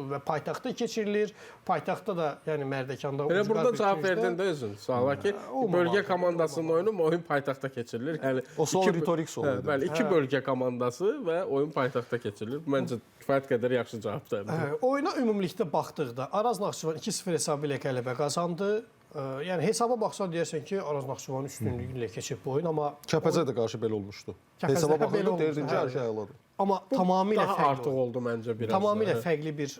və paytaxtda keçirilir. Paytaxtda da, yəni Mərdəkanda Elə burada cavab verdin də özün suala ki, bölgə komandasının oyunu oyun paytaxtda keçirilir. Yəni o sual ritorik sual idi. Bəli, iki bölgə komandası və oyun paytaxtda keçirilir. Məncə kifayət qədər yaxşı cavabdır. Oyuna ümumilikdə baxdıqda Araz Naxçıvan 2-0 hesabı ilə qələbə qazandı. Yəni hesaba baxsan deyərsən ki, Araz Naxçıvanın üstünlüyü ilə keçib bu oyun, amma Kəpəzə də qarşı belə olmuşdu. Hesaba baxanda dördüncü hər şey əladır. Amma tamamilə daha artıq oldu məncə biraz. Tamamilə fərqli bir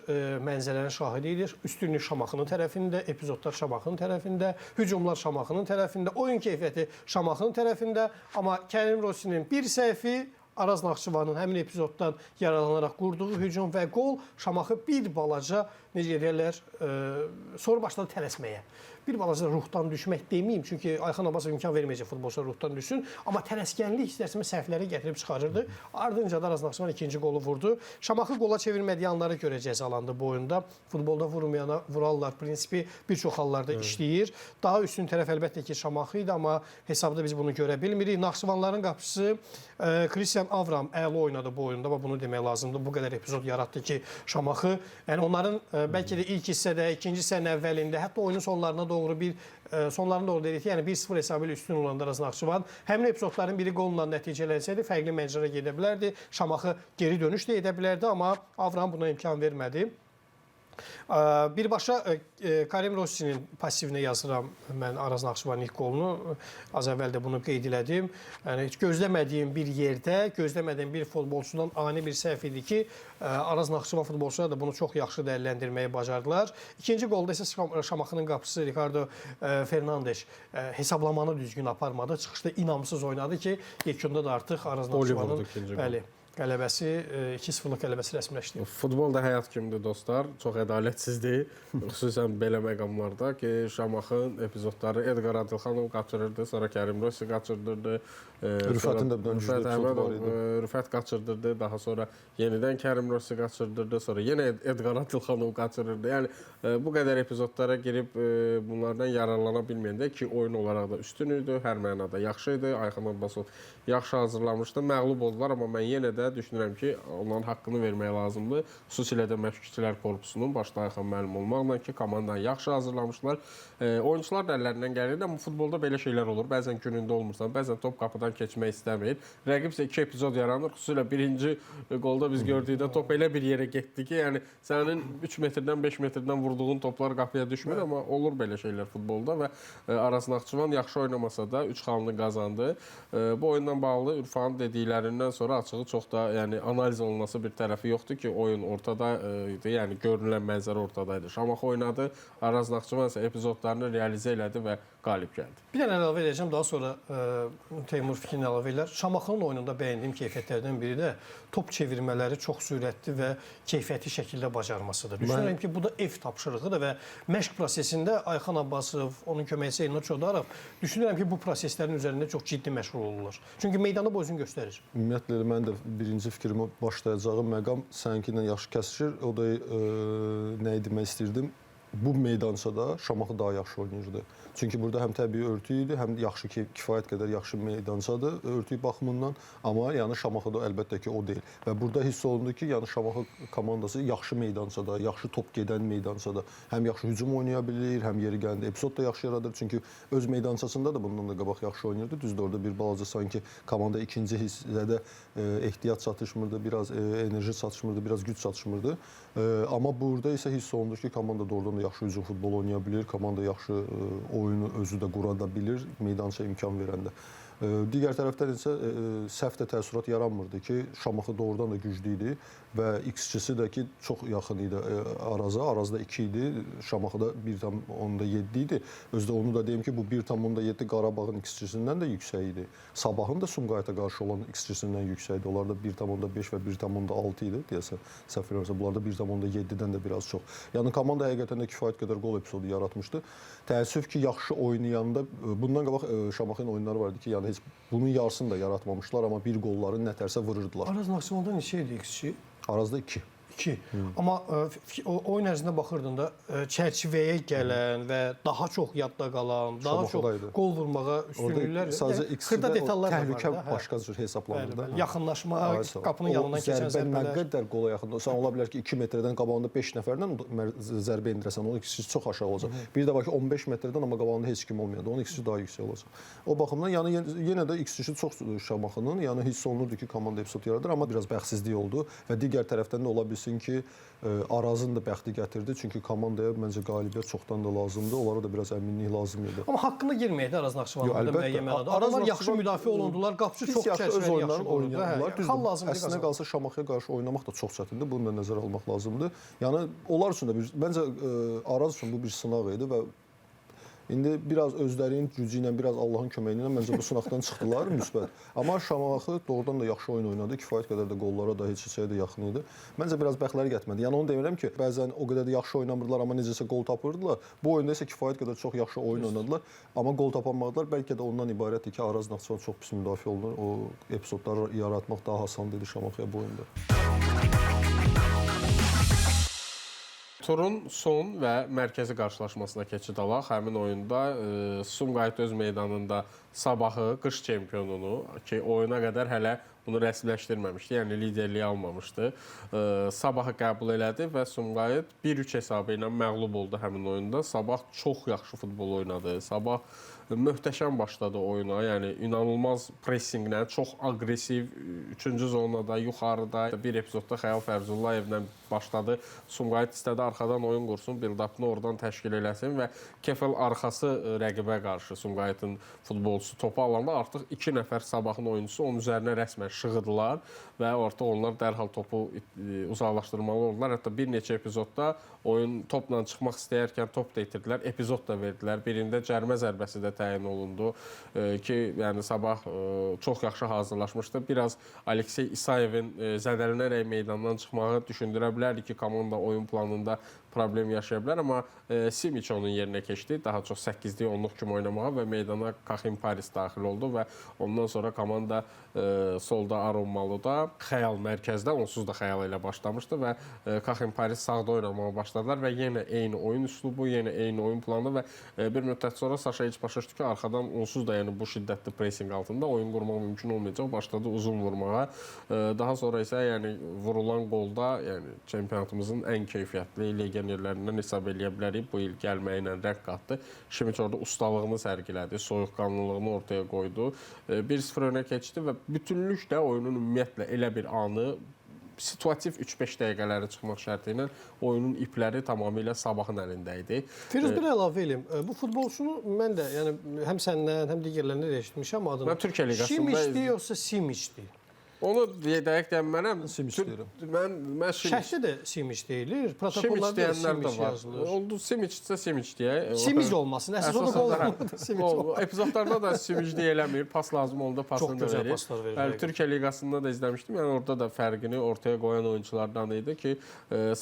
mənzərənin şahidi idik. Üstünlük Şamaxının tərəfində, epizodlar Şamaxının tərəfində, hücumlar Şamaxının tərəfində, oyun keyfiyyəti Şamaxının tərəfində, amma Kərim Rossinin bir səhvi Araz Naxçıvanın həmin epizoddan yaralanaraq qurduğu hücum və qol Şamaxı bir balaca, necə deyirlər, sonra başladı tələsməyə. Bir balaca ruhdan düşmək deməyim, çünki Ayxan Abbasov imkan verməyəcək futbolçular ruhdan düşsün, amma tələskənlik istərsəmə səhvləri gətirib çıxarırdı. Ardınca da Araz Naxçıvan ikinci qolu vurdu. Şamaxı qola çevirmədiyi anlara görə cəzalandı bu oyunda. Futbolda vurmayana vurarlar prinsipi bir çox hallarda işləyir. Daha üstün tərəf əlbəttə ki Şamaxı idi, amma hesabda biz bunu görə bilmirik. Naxçıvanların qapıçısı Christian Avram əla oynadı bu oyunda və bunu demək lazımdır. Bu qədər epizod yaratdı ki Şamaxı, yəni onların bəlkə də ilk hissədə, ikinci hissənin əvvəlində, hətta oyunun sonlarına doğru sonlarına doğru dedik ki, yəni 1-0 hesabı ilə üstün olan Araz Naxçıvan həmin epizodların biri qolla nəticələnsəydi, fərqli məcraya gedə bilərdi. Şamaxı geri dönüş də edə bilərdi, amma Avram buna imkan vermədi. Birbaşa Karim Rossinin pasivinə yazıram mən Araz Naxçıvanın ilk qolunu. Az əvvəl də bunu qeyd elədim. Yəni heç gözləmədiyim bir yerdə, gözləmədiyim bir futbolçudan ani bir səhv idi ki, Araz Naxçıvan futbolçuları da bunu çox yaxşı dəyərləndirməyi bacardılar. İkinci qolda isə Şamaxının qapıçısı Ricardo Fernandes hesablamanı düzgün aparmadı. Çıxışda inamsız oynadı ki, yekunda da artıq Araz Naxçıvanın qələbəsi 2-0-lıq qələbəsi rəsmiləşdi. Futbol da həyat kimidir dostlar. Çox ədalətsizdir. Xüsusən belə məqamlarda ki, Şamaxın epizodları Edqar Adilxanov qaçırırdı, sonra Kərim Rossi qaçırdırdı. Rüfətin də dönüşdü var idi. Rüfət qaçırdırdı, daha sonra yenidən Kərim Rossi qaçırdırdı, sonra yenə Edqar Adilxanov qaçırırdı. Yəni bu qədər epizodlara girib bunlardan yararlana bilməyəndə ki, oyun olaraq da üstün idi, hər mənada yaxşı idi. Ayxan Abbasov yaxşı hazırlamışdı, məğlub oldular, amma mən yenə də düşünürəm ki, onların haqqını vermək lazımdır. Xüsusilə də məşqçilər korpusunun başda Ayxan müəllim olmaqla ki, komandanı yaxşı hazırlamışlar. Oyunçular da əllərindən gəlirdi, amma futbolda belə şeylər olur. Bəzən günündə olmursan, bəzən top qapıdan keçmək istəmir. Rəqib isə 2 epizod yaranır. Xüsusilə birinci qolda biz gördükdə top elə bir yerə getdi ki, yəni sənin 3 metrdən, 5 metrdən vurduğun toplar qapıya düşmür, amma olur belə şeylər futbolda və Araz Naxçıvan yaxşı oynamasa da 3 xalını qazandı. Bu oyundan bağlı Ürfanın dediklərindən sonra açığı çox da yəni analiz olunması bir tərəfi yoxdur ki, oyun ortada idi, yəni görünən mənzərə ortadaydı. Şamaxı oynadı, Araz Naxçıvan isə epizodlarını realizə elədi və qalib gəldi. Bir dənə əlavə edəcəm, daha sonra Teymur fikrini əlavə edər. Şamaxının oyununda bəyəndiyim keyfiyyətlərdən biri də top çevirmələri çox sürətli və keyfiyyətli şəkildə bacarmasıdır. Düşünürəm ki, bu da ev tapşırığıdır və məşq prosesində Ayxan Abbasov, onun köməkçisi Elnur Çodarov, düşünürəm ki, bu proseslərin üzərində çox ciddi məşğul olurlar. Çünki meydanda bu özünü göstərir. Ümumiyyətlə, mən də birinci fikrimi başlayacağım məqam səninki ilə yaxşı kəsişir. O da nə demək istirdim? Bu meydançada Şamaxı daha yaxşı oynayırdı. Çünki burada həm təbii örtü idi, həm yaxşı kifayət qədər yaxşı meydançadır örtü baxımından, amma yəni Şamaxı da əlbəttə ki o deyil. Və burada hiss olundu ki, yəni Şamaxı komandası yaxşı meydançada, yaxşı top gedən meydançada həm yaxşı hücum oynaya bilir, həm yeri gələndə epizod da yaxşı yaradır. Çünki öz meydançasında da bundan da qabaq yaxşı oynayırdı. Düzdür, orada bir balaca sanki komanda ikinci hissədə ehtiyat çatışmırdı, biraz enerji çatışmırdı, biraz güc çatışmırdı. Amma burada isə hiss olundu ki, komanda doğrudan da yaxşı hücum futbol oynaya bilir, komanda yaxşı oyunu özü də qura da bilir, meydança imkan verəndə. Digər tərəfdən isə səhv də təəssürat yaranmırdı ki, Şamaxı doğrudan da güclü idi və XG-si də ki, çox yaxın idi Araza. Arazda 2 idi, Şamaxıda 1,7 idi. Özdə onu da deyim ki, bu 1,7 Qarabağın XG-sindən də yüksək idi. Sabahın da Sumqayıta qarşı olan XG-sindən yüksək idi. Onlarda 1,5 və 1,6 idi deyəsən. Səhv eləmirəmsə, bunlarda 1,7-dən də biraz çox. Yəni komanda həqiqətən də kifayət qədər qol epizodu yaratmışdı. Təəssüf ki, yaxşı oynayanda bundan qabaq Şamaxının oyunları vardı ki, yəni heç bunun yarısını da yaratmamışlar, amma bir qolları nətərsə vururdular. Araz maksimumda neçə idi XG? Arazda 2. 2. Amma oyun ərzində baxırdın da çərçivəyə gələn və daha çox yadda qalan, daha çox qol vurmağa üstünlüklər. Sadəcə xırda detallar var. Təhlükə başqa cür hesablanır da. Yaxınlaşma, qapının yanından keçən zərbələr. Nə qədər qola yaxın. Sən ola bilər ki, 2 metrdən qabağında 5 nəfərdən zərbə endirəsən, onun XG çox aşağı olacaq. Bir də var ki, 15 metrdən amma qabağında heç kim olmayanda, onun XG daha yüksək olacaq. O baxımdan yəni yenə də XG çox Şamaxının, yəni hiss olunurdu ki, komanda epizod yaradır, amma biraz bəxtsizlik oldu və digər tərəfdən də ola bilsin ki, Arazın da bəxti gətirdi. Çünki komandaya məncə qalibiyyət çoxdan da lazımdır. Onlara da biraz əminlik lazım idi. Amma haqqını girməyədi Araz Naxçıvanın müəyyən mənada. Adamlar yaxşı müdafiə olundular, qapıçı çox çərçivəli yaxşı oynadılar. Xal lazımdır. Əslində qalsa Şamaxıya qarşı oynamaq da çox çətindir. Bunu da nəzərə almaq lazımdır. Yəni onlar üçün də məncə Araz üçün bu bir sınaq idi və İndi biraz özlərinin gücü ilə, biraz Allahın köməyi ilə məncə bu sınaqdan çıxdılar müsbət. Amma Şamaxı doğrudan da yaxşı oyun oynadı. Kifayət qədər də qollara da heç şeyə də yaxın idi. Məncə biraz bəxtləri gətirmədi. Yəni onu demirəm ki, bəzən o qədər də yaxşı oynamırdılar, amma necəsə qol tapırdılar. Bu oyunda isə kifayət qədər çox yaxşı oyun oynadılar. Amma qol tapamadılar. Bəlkə də ondan ibarətdir ki, Araz Naxçıvan çox pis müdafiə olunur. O epizodları yaratmaq daha asan idi Şamaxıya bu oyunda. Turun son və mərkəzi qarşılaşmasına keçid alaq. Həmin oyunda Sumqayıt öz meydanında Sabahı, qış çempionunu ki, oyuna qədər hələ bunu rəsmiləşdirməmişdi, yəni liderliyi almamışdı. Sabahı qəbul elədi və Sumqayıt 1-3 hesabı ilə məğlub oldu həmin oyunda. Sabah çox yaxşı futbol oynadı. Sabah möhtəşəm başladı oyuna, yəni inanılmaz pressinglə, çox aqressiv, 3-cü zonada, yuxarıda bir epizodda Xəyal Fərzullayevlə başladı. Sumqayıt istədi arxadan oyun qursun, build-up'ını oradan təşkil eləsin və kefil arxası rəqibə qarşı Sumqayıtın futbolçusu topu alanda artıq 2 nəfər Sabahın oyuncusu onun üzərinə rəsmən şığıdılar və artıq onlar dərhal topu uzaqlaşdırmalı oldular. Hətta bir neçə epizodda oyun topla çıxmaq istəyərkən top da itirdilər, epizod da verdilər. Birində cərimə zərbəsi də təyin olundu ki, yəni Sabah çox yaxşı hazırlaşmışdı. Biraz Aleksey İsayevin zədələnərək meydandan çıxmağı düşündürə bilərdi ki, komanda oyun planında problem yaşaya bilər, amma Simic onun yerinə keçdi. Daha çox 8-lik 10-luq kimi oynamağa və meydana Kaxim Paris daxil oldu və ondan sonra komanda solda Aron Maluda, Xəyal mərkəzdə, onsuz da Xəyal ilə başlamışdı və Kaxim Paris sağda oynamağa başladılar və yenə eyni oyun üslubu, yenə eyni oyun planı və bir müddət sonra Saşa heç başa düşdü ki, arxadan onsuz da yəni bu şiddətli pressing altında oyun qurmaq mümkün olmayacaq. Başladı uzun vurmağa. Daha sonra isə yəni vurulan qolda yəni çempionatımızın ən keyfiyyətli legionerlərindən hesab eləyə bilərik. Bu il gəlməyi ilə rəq qatdı. Şimiç orada ustalığını sərgilədi, soyuqqanlılığını ortaya qoydu. 1-0 önə keçdi və bütünlüklə oyunun ümumiyyətlə elə bir anı situativ 3-5 dəqiqələri çıxmaq şərti ilə oyunun ipləri tamamilə Sabahın əlində idi. Firuz, bir əlavə eləyim. Bu futbolçunu mən də yəni həm səndən, həm digərlərindən də eşitmişəm adını. Mən Türkiyə liqasında Şimiçdi yoxsa Simiçdi? Onu deyək deyəm Simic deyirəm. Mən Şərhdə də Simic deyilir, protokollarda da Simic yazılır. Oldu Simicsə Simic deyək. Simic olmasın, əsas o da olmadı. Simic olmadı. Epizodlarda da Simic deyiləmir, pas lazım oldu, pasını da verir. Paslar verir. Bəli, Türkiyə liqasında da izləmişdim. Yəni orada da fərqini ortaya qoyan oyunçulardan idi ki,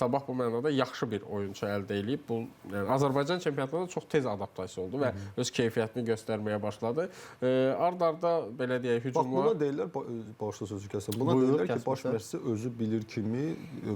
Sabah bu mənada yaxşı bir oyunçu əldə edib. Bu yəni Azərbaycan çempionatında çox tez adaptasiya oldu və öz keyfiyyətini göstərməyə başladı. Ard-arda belə deyək hücumlar. Buna deyirlər başda sözü kəsən. Buna deyirlər ki, baş məşqçi özü bilir kimi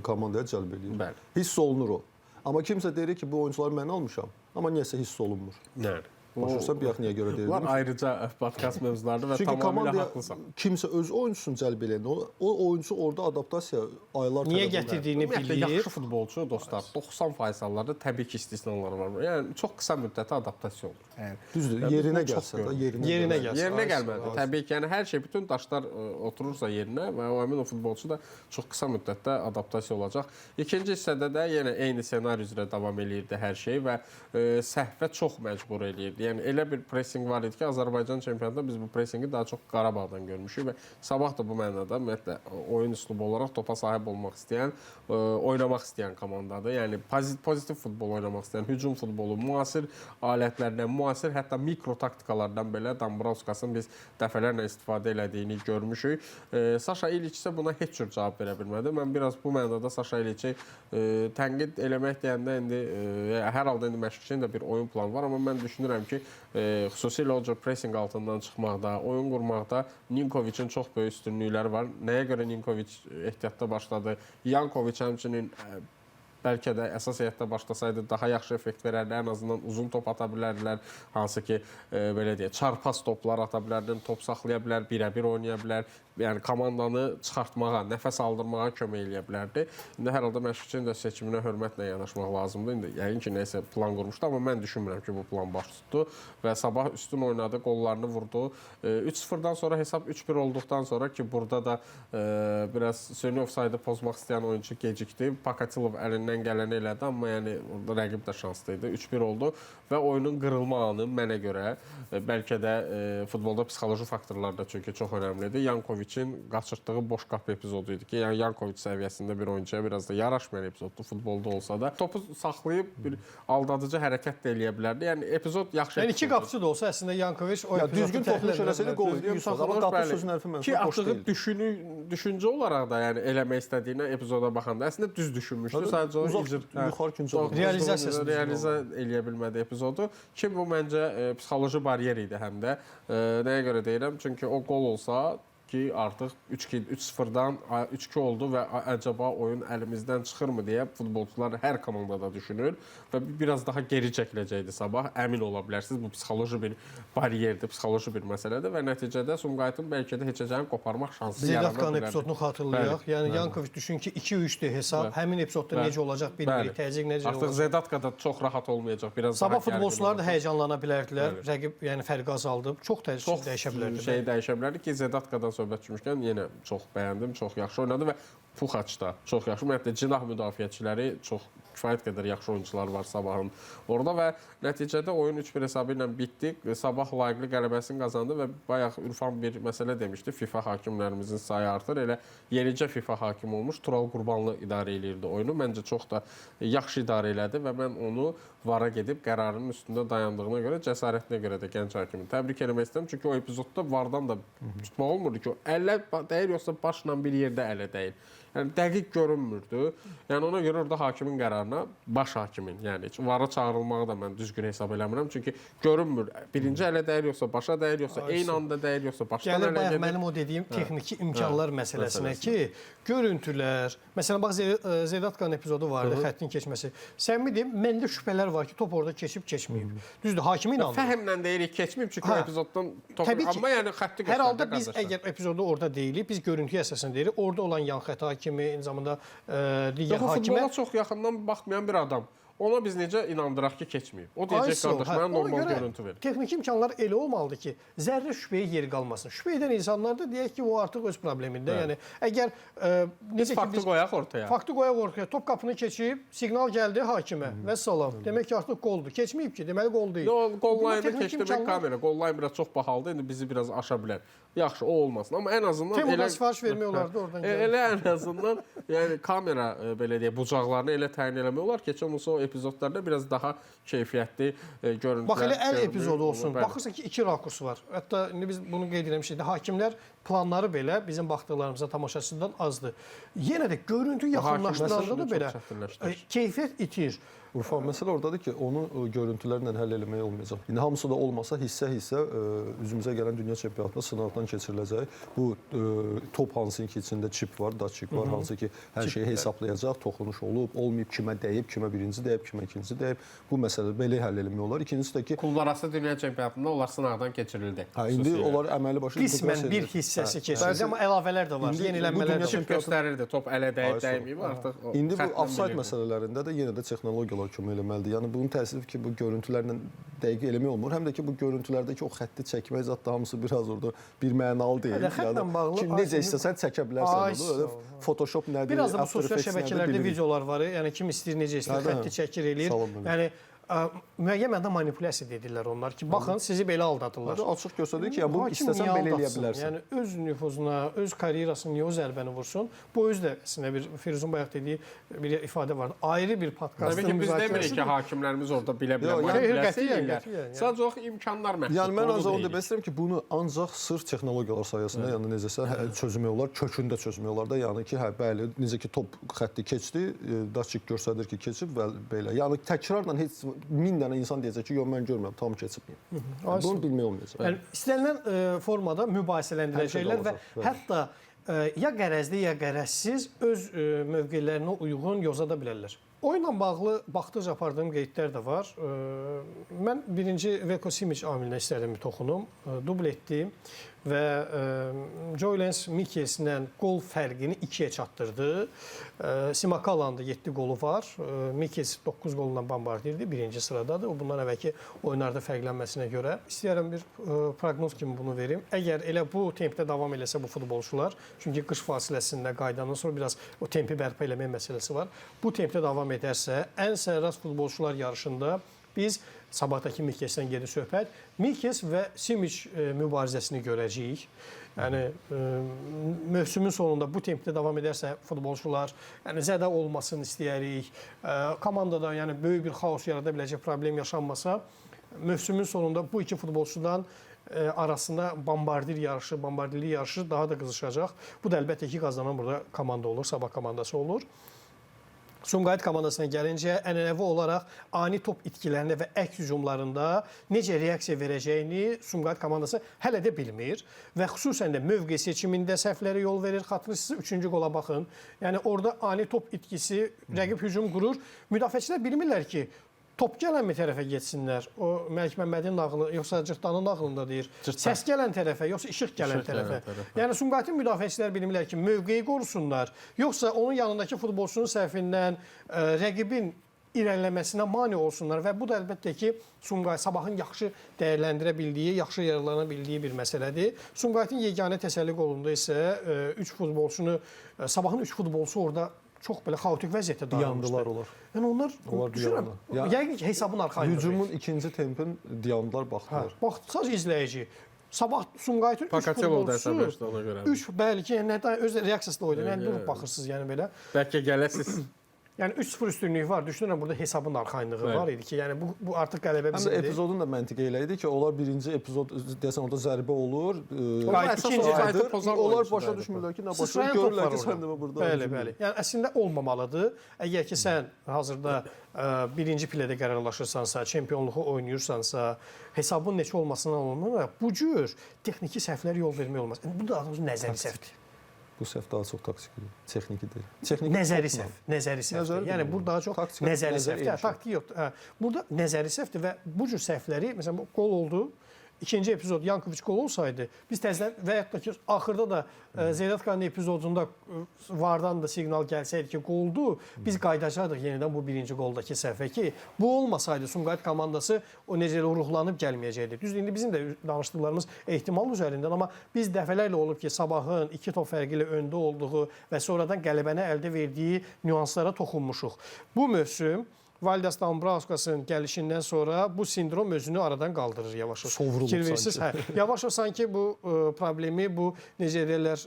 komandaya cəlb edir. Bəli. Hiss olunur o. Amma kimsə deyir ki, bu oyunçuları mən almışam, amma niyəsə hiss olunmur. Yəni Başa bir niyə görə deyirəm? Var ayrıca podkast mövzularında və çünki tamamilə haqlısan. Kimsə öz oyunçusunu cəlb eləyəndə o oyunçu orada adaptasiya aylar niyə gətirdiyini bilir. Yaxşı futbolçu dostlar 90% hallarda təbii ki, istisnalar var. Yəni çox qısa müddətə adaptasiya olur. Yəni düzdür, yerinə gəlsə də yerinə gəlsə. Yerinə gəlməli. Təbii ki, yəni hər şey bütün daşlar oturursa yerinə və o həmin o futbolçu da çox qısa müddətdə adaptasiya olacaq. İkinci hissədə də yenə eyni ssenari üzrə davam eləyirdi hər şey və səhvə çox məcbur eləyirdi. idi. Yəni elə bir pressing var idi ki, Azərbaycan çempionatında biz bu pressingi daha çox Qarabağdan görmüşük və Sabah da bu mənada ümumiyyətlə oyun üslubu olaraq topa sahib olmaq istəyən, oynamaq istəyən komandadır. Yəni pozitiv futbol oynamaq istəyən, hücum futbolu, müasir alətlərdən, müasir hətta mikro taktikalardan belə Dambrauskasın biz dəfələrlə istifadə elədiyini görmüşük. Saşa İliç isə buna heç cür cavab verə bilmədi. Mən biraz bu mənada Saşa İliçi tənqid eləmək deyəndə indi hər halda indi məşqçinin də bir oyun planı var, amma mən düşünürəm ki, xüsusilə o cür pressing altından çıxmaqda, oyun qurmaqda Ninkoviçin çox böyük üstünlükləri var. Nəyə görə Ninkoviç ehtiyatda başladı? Yankoviç həmçinin bəlkə də əsas heyətdə başlasaydı daha yaxşı effekt verərdi. Ən azından uzun top ata bilərdilər. Hansı ki, belə deyək, çarpaz toplar ata bilərdin, top saxlaya bilər, birə-bir oynaya bilər. Yəni komandanı çıxartmağa, nəfəs aldırmağa kömək eləyə bilərdi. İndi hər halda məşqçinin də seçiminə hörmətlə yanaşmaq lazımdır. İndi yəqin ki, nəsə plan qurmuşdu, amma mən düşünmürəm ki, bu plan baş tutdu və Sabah üstün oynadı, qollarını vurdu. 3-0-dan sonra hesab 3-1 olduqdan sonra ki, burada da biraz süni ofsaydı pozmaq istəyən oyunçu gecikdi. Pakatilov əlindən gələni elədi, amma yəni orada rəqib də şanslı idi. 3-1 oldu və oyunun qırılma anı mənə görə bəlkə də futbolda psixoloji faktorlar da çünki çox önəmlidir. Yankoviçin qaçırtdığı boş qapı epizodu idi ki, yəni Yankoviç səviyyəsində bir oyuncuya biraz da yaraşmayan epizoddur futbolda olsa da. Topu saxlayıb bir aldadıcı hərəkət də eləyə bilərdi. Yəni epizod yaxşı. Yəni iki qapıçı da olsa əslində Yankoviç o epizodu düzgün toxunuş eləsəydi qol idi. Amma qapı sözün hərfi ki, atdığı düşüncə olaraq da yəni eləmək istədiyinə epizoda baxanda əslində düz düşünmüşdü. Sadəcə o yuxarı küncə realizasiyası realizə eləyə bilmədi epizodu ki, bu məncə psixoloji baryer idi həm də. Nəyə görə deyirəm? Çünki o qol olsa ki, artıq 3-0-dan 3-2 oldu və əcəba oyun əlimizdən çıxırmı deyə futbolçular hər komandada düşünür və biraz daha geri çəkiləcəkdi Sabah. Əmin ola bilərsiniz, bu psixoloji bir bariyerdir, psixoloji bir məsələdir və nəticədə Sumqayıtın bəlkə də heçəcəyin qoparmaq şansı yarana bilər. Zedatkan epizodunu xatırlayaq. Yəni Yankoviç düşün ki, 2-3-dür hesab. Həmin epizodda necə olacaq bilmirik, təzyiq necə olacaq. Artıq Zedatkada çox rahat olmayacaq. Biraz Sabah futbolçuları da həyəcanlana bilərdilər. Rəqib yəni fərqi azaldıb. Çox dəyişə bilərdi. Şey dəyişə bilərdi ki, Zedatkadan söhbət düşmüşkən yenə çox bəyəndim, çox yaxşı oynadı və Puxaç da çox yaxşı. Ümumiyyətlə cinah müdafiəçiləri çox kifayət qədər yaxşı oyuncular var Sabahın orada və nəticədə oyun 3-1 hesabı ilə bitdi. Sabah layiqli qələbəsini qazandı və bayaq Ürfan bir məsələ demişdi. FIFA hakimlərimizin sayı artır. Elə yenicə FIFA hakim olmuş Tural Qurbanlı idarə eləyirdi oyunu. Məncə çox da yaxşı idarə elədi və mən onu VAR-a gedib qərarının üstündə dayandığına görə, cəsarətinə görə də gənc hakimi təbrik etmək istəyirəm. Çünki o epizodda VAR-dan da tutmaq olmurdu ki, o əllə dəyir yoxsa başla bir yerdə ələ dəyir. Yəni dəqiq görünmürdü. Yəni ona görə orada hakimin qərarına baş hakimin, yəni VAR-a çağırılmağı da mən düzgün hesab eləmirəm. Çünki görünmür. Birinci ələ dəyir yoxsa başa dəyir yoxsa eyni anda dəyir yoxsa başdan ələ gedir. Gəlir mənim o dediyim texniki imkanlar məsələsinə ki, görüntülər, məsələn bax Zedatkan epizodu vardı, xəttin keçməsi. Səmimi deyim, məndə şübhələr var ki, top orada keçib keçməyib. Düzdür, hakimi inanmır. Fəhmlə deyirik keçməyib çünki o epizoddan top amma yəni xətti hər halda biz əgər epizodu orada deyilik, biz görüntüyə əsasən deyirik. Orada olan yan xətt hakimi, eyni zamanda digər hakimə futbola çox yaxından baxmayan bir adam. Ona biz necə inandıraq ki, keçməyib? O deyəcək qardaş, mənə normal görüntü ver. Texniki imkanlar elə olmalıdır ki, zərrə şübhəyə yer qalmasın. Şübhə edən insanlar da deyək ki, o artıq öz problemində. Yəni əgər necə ki biz qoyaq ortaya. Faktı qoyaq ortaya. Top qapını keçib, siqnal gəldi hakimə. Vəssalam. Demək ki, artıq qoldur. Keçməyib ki, deməli qol deyil. Qol layını keçdirmək kamera. Qol layını biraz çox bahalıdır. İndi bizi biraz aşa bilər. Yaxşı, o olmasın. Amma ən azından elə sifariş vermək olardı oradan. Elə ən azından yəni kamera belə deyək, bucaqlarını elə təyin eləmək olar ki, heç olmasa o epizodlarda biraz daha keyfiyyətli görüntülər. Bax elə əl epizodu olsun. Baxırsan ki, 2 rakurs var. Hətta indi biz bunu qeyd etmişdik. Hakimlər planları belə bizim baxdıqlarımıza tamaşaçıdan azdır. Yenə də görüntü yaxınlaşdıranda da belə keyfiyyət itir. Urfan, məsələ oradadır ki, onu görüntülərlə həll eləmək olmayacaq. İndi hamısı da olmasa hissə-hissə üzümüzə gələn dünya çempionatında sınaqdan keçiriləcək. Bu top hansı ki, içində çip var, datçik var, hansı ki, hər şeyi hesablayacaq, toxunuş olub, olmayıb, kimə dəyib, kimə birinci dəyib, kimə ikinci dəyib. Bu məsələ belə həll eləmək olar. İkincisi də ki, klublararası dünya çempionatında onlar sınaqdan keçirildi. İndi onlar əməli başa qismən bir hissəsi keçirildi, amma əlavələr də var. Yenilənmələr də göstərirdi. Top ələ dəyib, dəyməyib artıq. İndi bu offside məsələlərində də yenə də texnologiyalar kömək eləməlidir. Yəni bunun təsiri ki, bu görüntülərlə dəqiq eləmək olmur. Həm də ki, bu görüntülərdəki o xətti çəkmək zət da hamısı biraz orada bir mənalı deyil. Yəni necə istəsən çəkə bilərsən. Photoshop nədir? Biraz da bu sosial şəbəkələrdə videolar var. Yəni kim istəyir necə istəyir xətti çəkir eləyir. Yəni müəyyən məndə manipulyasiya edirlər onlar ki, baxın sizi belə aldadırlar. Açıq göstərir ki, bu istəsən belə eləyə bilərsən. Yəni öz nüfuzuna, öz karyerasına niyə o zərbəni vursun? Bu özü də əslində bir Firuzun bayaq dediyi bir ifadə vardı. Ayrı bir podkastın Təbii ki, biz müzakirəsi. demirik ki, hakimlərimiz orada bilə-bilə manipulyasiya edirlər. Sadəcə olaraq imkanlar məhduddur. Yəni mən ancaq onu demək istəyirəm ki, bunu ancaq sırf texnologiyalar sayəsində, yəni necəsə çözmək olar, kökündə çözmək olar da. Yəni ki, hə bəli, necə ki top xətti keçdi, daçik göstərir ki, keçib və belə. Yəni təkrarla heç 1000 dənə insan deyəcək ki, yox mən görmürəm, tam keçib. Bunu bilmək olmayacaq. Yəni istənilən formada mübahisələndirəcəklər və hətta ya qərəzli, ya qərəzsiz öz mövqelərinə uyğun yozada bilərlər. Oyunla bağlı baxdıqca apardığım qeydlər də var. Mən birinci Veljko Simić amilinə istərdim bir toxunum. Dubl etdi və Joylenz Mikelslə qol fərqini 2-yə çatdırdı. Simakalanın da 7 qolu var. Mikels 9 qolla bombardirdi, birinci sıradadır. O bundan əvvəlki oyunlarda fərqlənməsinə görə. İstəyərəm bir proqnoz kimi bunu verim. Əgər elə bu tempdə davam eləsə bu futbolçular, çünki qış fasiləsində qaydandan sonra biraz o tempi bərpa eləmək məsələsi var. Bu tempdə davam edərsə, ən sərrast futbolçular yarışında biz sabahdakı Mikelsdən gedir söhbət. Mikels və Simić mübarizəsini görəcəyik. Yəni mövsümün sonunda bu tempdə davam edərsə futbolçular, yəni zədə olmasını istəyərik. Komandada yəni böyük bir xaos yarada biləcək problem yaşanmasa, mövsümün sonunda bu iki futbolçudan arasında bombardirlik yarışı daha da qızışacaq. Bu da əlbəttə ki, qazanan burada komanda olur, Sabah komandası olur. Sumqayıt komandasına gəlincə, ənənəvi olaraq ani top itkilərində və əks hücumlarında necə reaksiya verəcəyini Sumqayıt komandası hələ də bilmir və xüsusən də mövqe seçimində səhvlərə yol verir. Xatırlayırsınız, 3-cü qola baxın. Yəni orada ani top itkisi, rəqib hücum qurur. Müdafiəçilər bilmirlər ki, top gələn bir tərəfə getsinlər. O Məlik Məmmədin nağılı, yoxsa Cırtdanın nağılında deyir. Səs gələn tərəfə, yoxsa işıq gələn tərəfə. Yəni Sumqayıtın müdafiəçilər bilmirlər ki, mövqeyi qorusunlar, yoxsa onun yanındakı futbolçunun səhvindən rəqibin irəliləməsinə mane olsunlar və bu da əlbəttə ki, Sumqayıt Sabahın yaxşı dəyərləndirə bildiyi, yaxşı yararlana bildiyi bir məsələdir. Sumqayıtın yeganə təsəlli qolunda isə 3 futbolçunu, Sabahın 3 futbolçusu orada çox belə xaotik vəziyyətdə dayanmışlar. Dayandılar onlar. Yəni onlar düşünürəm, yəqin ki, hesabın arxayındır. Hücumun ikinci tempin dayandılar, baxdılar. Bax, sadəcə izləyici. Sabah Sumqayıtın 3 futbolçusu, 3 bəli ki, öz reaksiyası da oydu. Yəni durub baxırsınız, yəni belə. Bəlkə gələsiz. Yəni 3-0 üstünlüyü var. Düşünürəm burada hesabın arxayınlığı var idi ki, yəni bu artıq qələbə bizimdir. Həm də epizodun da məntiqi elə idi ki, onlar birinci epizod deyəsən orada zərbə olur. Onlar başa düşmürlər ki, nə baş verir. Görürlər ki, sən demə burada. Bəli. Yəni əslində olmamalıdır. Əgər ki sən hazırda birinci pillədə qərarlaşırsansa, çempionluğu oynayırsansa, hesabın neçə olmasından olmur. Bu cür texniki səhvlər yol vermək olmaz. Bu da nəzəri səhvdir. Bu səhv daha çox taktikdir, texniki deyil. Nəzəri səhvdir. Yəni burada daha çox nəzəri səhvdir. Taktik yoxdur. Burada nəzəri səhvdir və bu cür səhvləri, məsələn, bu qol oldu. İkinci epizod Yankoviç qol olsaydı, biz təzədən və yaxud da ki, axırda da Zeynətka'nın epizodunda vardan da siqnal gəlsəydi ki, qoldu, biz qayıdacaqdıq yenidən bu birinci qoldakı səhvə ki, bu olmasaydı Sumqayıt komandası o necə ruhlanıb gəlməyəcəkdi. Düzdür, indi bizim də danışdıqlarımız ehtimal üzərindən, amma biz dəfələrlə olub ki, Sabahın 2 top fərqi ilə öndə olduğu və sonradan qələbəni əldə verdiyi nüanslara toxunmuşuq. Bu mövsüm Valdas Dambrauskasın gəlişindən sonra bu sindrom özünü aradan qaldırır yavaş-yavaş. Sovrulub sanki. Yavaş-yavaş sanki bu problemi, bu necə deyirlər,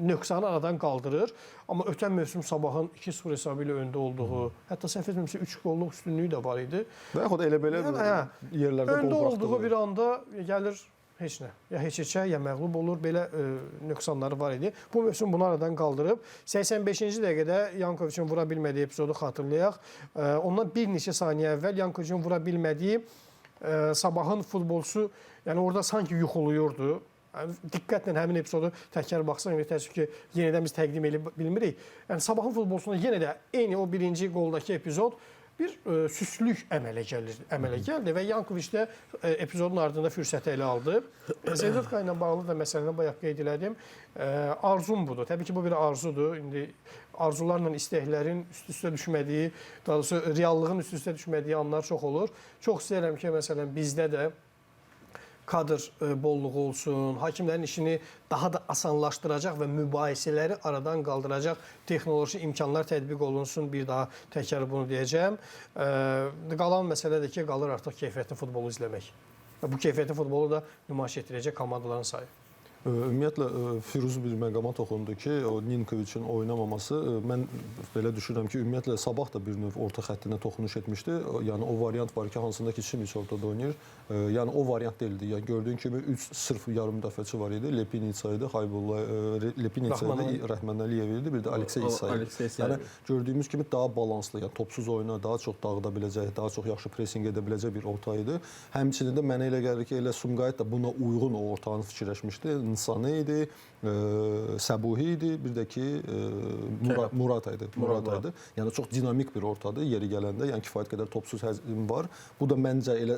nöqsanı aradan qaldırır. Amma ötən mövsüm Sabahın 2-0 hesabı ilə öndə olduğu, hətta səhv etmirəmsə 3 qolluq üstünlüyü də var idi. Və yaxud elə belə yerlərdə qol öndə olduğu bir anda gəlir heç nə. Ya heç-heçə, ya məğlub olur. Belə nöqsanları var idi. Bu mövsüm bunu aradan qaldırıb. 85-ci dəqiqədə Yankoviçin vura bilmədiyi epizodu xatırlayaq. Ondan bir neçə saniyə əvvəl Yankoviçin vura bilmədiyi Sabahın futbolçusu, yəni orada sanki yuxuluyurdu. Yəni, diqqətlə həmin epizodu təkrar baxsan, təəssüf ki, yenidən biz təqdim edə bilmirik. Yəni Sabahın futbolçusuna yenə də eyni o birinci qoldakı epizod bir süslük əmələ gəldi və Yankoviç də epizodun ardında fürsəti elə aldı. Zeynətka ilə bağlı da məsələni bayaq qeyd elədim. Arzum budur. Təbii ki, bu bir arzudur. İndi arzularla istəklərin üst-üstə düşmədiyi, daha doğrusu reallığın üst-üstə düşmədiyi anlar çox olur. Çox istəyirəm ki, məsələn, bizdə də kadr bolluğu olsun, hakimlərin işini daha da asanlaşdıracaq və mübahisələri aradan qaldıracaq texnoloji imkanlar tətbiq olunsun. Bir daha təkrar bunu deyəcəm. Qalan məsələdir ki, qalır artıq keyfiyyətli futbolu izləmək. Bu keyfiyyətli futbolu da nümayiş etdirəcək komandaların sayı. Ümumiyyətlə Firuz bir məqama toxundu ki, o Ninkoviçin oynamaması, mən belə düşünürəm ki, ümumiyyətlə Sabah da bir növ orta xəttinə toxunuş etmişdi. Yəni o variant var ki, hansında ki Simic ortada oynayır. Yəni o variant deyildi. Yəni gördüyün kimi 3 sırf yarım müdafiəçi var idi. Lepinitsa idi, Lepinitsa idi, Rəhman Əliyev idi, bir də Aleksey İsayev. Yəni gördüyümüz kimi daha balanslı, yəni topsuz oyuna daha çox dağıda biləcək, daha çox yaxşı presinq edə biləcək bir orta idi. Həmçinin də mənə elə gəlir ki, elə Sumqayıt da buna uyğun o ortanı fikirləşmişdi. Nsanı idi, Səbuhi idi, bir də ki Murad idi. Yəni çox dinamik bir ortadır yeri gələndə. Yəni kifayət qədər topsuz həzm var. Bu da məncə elə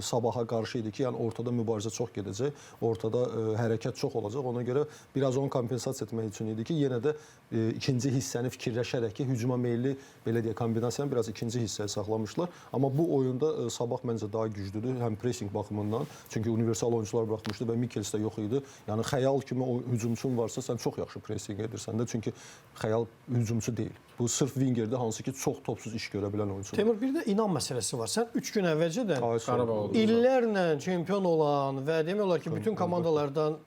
Sabaha qarşı idi ki, yəni ortada mübarizə çox gedəcək, ortada hərəkət çox olacaq. Ona görə biraz onu kompensasiya etmək üçün idi ki, yenə də ikinci hissəni fikirləşərək ki, hücuma meyilli belə deyək kombinasiyanı biraz ikinci hissəyə saxlamışlar. Amma bu oyunda Sabah məncə daha güclüdür, həm pressing baxımından. Çünki universal oyunçular buraxmışdı və Mikels də yox idi. Yəni xəyal kimi o hücumçun varsa sən çox yaxşı pressing edirsən də, çünki xəyal hücumçu deyil. Bu sırf wingerdə hansı ki çox topsuz iş görə bilən oyunçudur. Teymur, bir də inam məsələsi var. Sən 3 gün əvvəlcədən illərlə çempion olan və demək olar ki, bütün komandalardan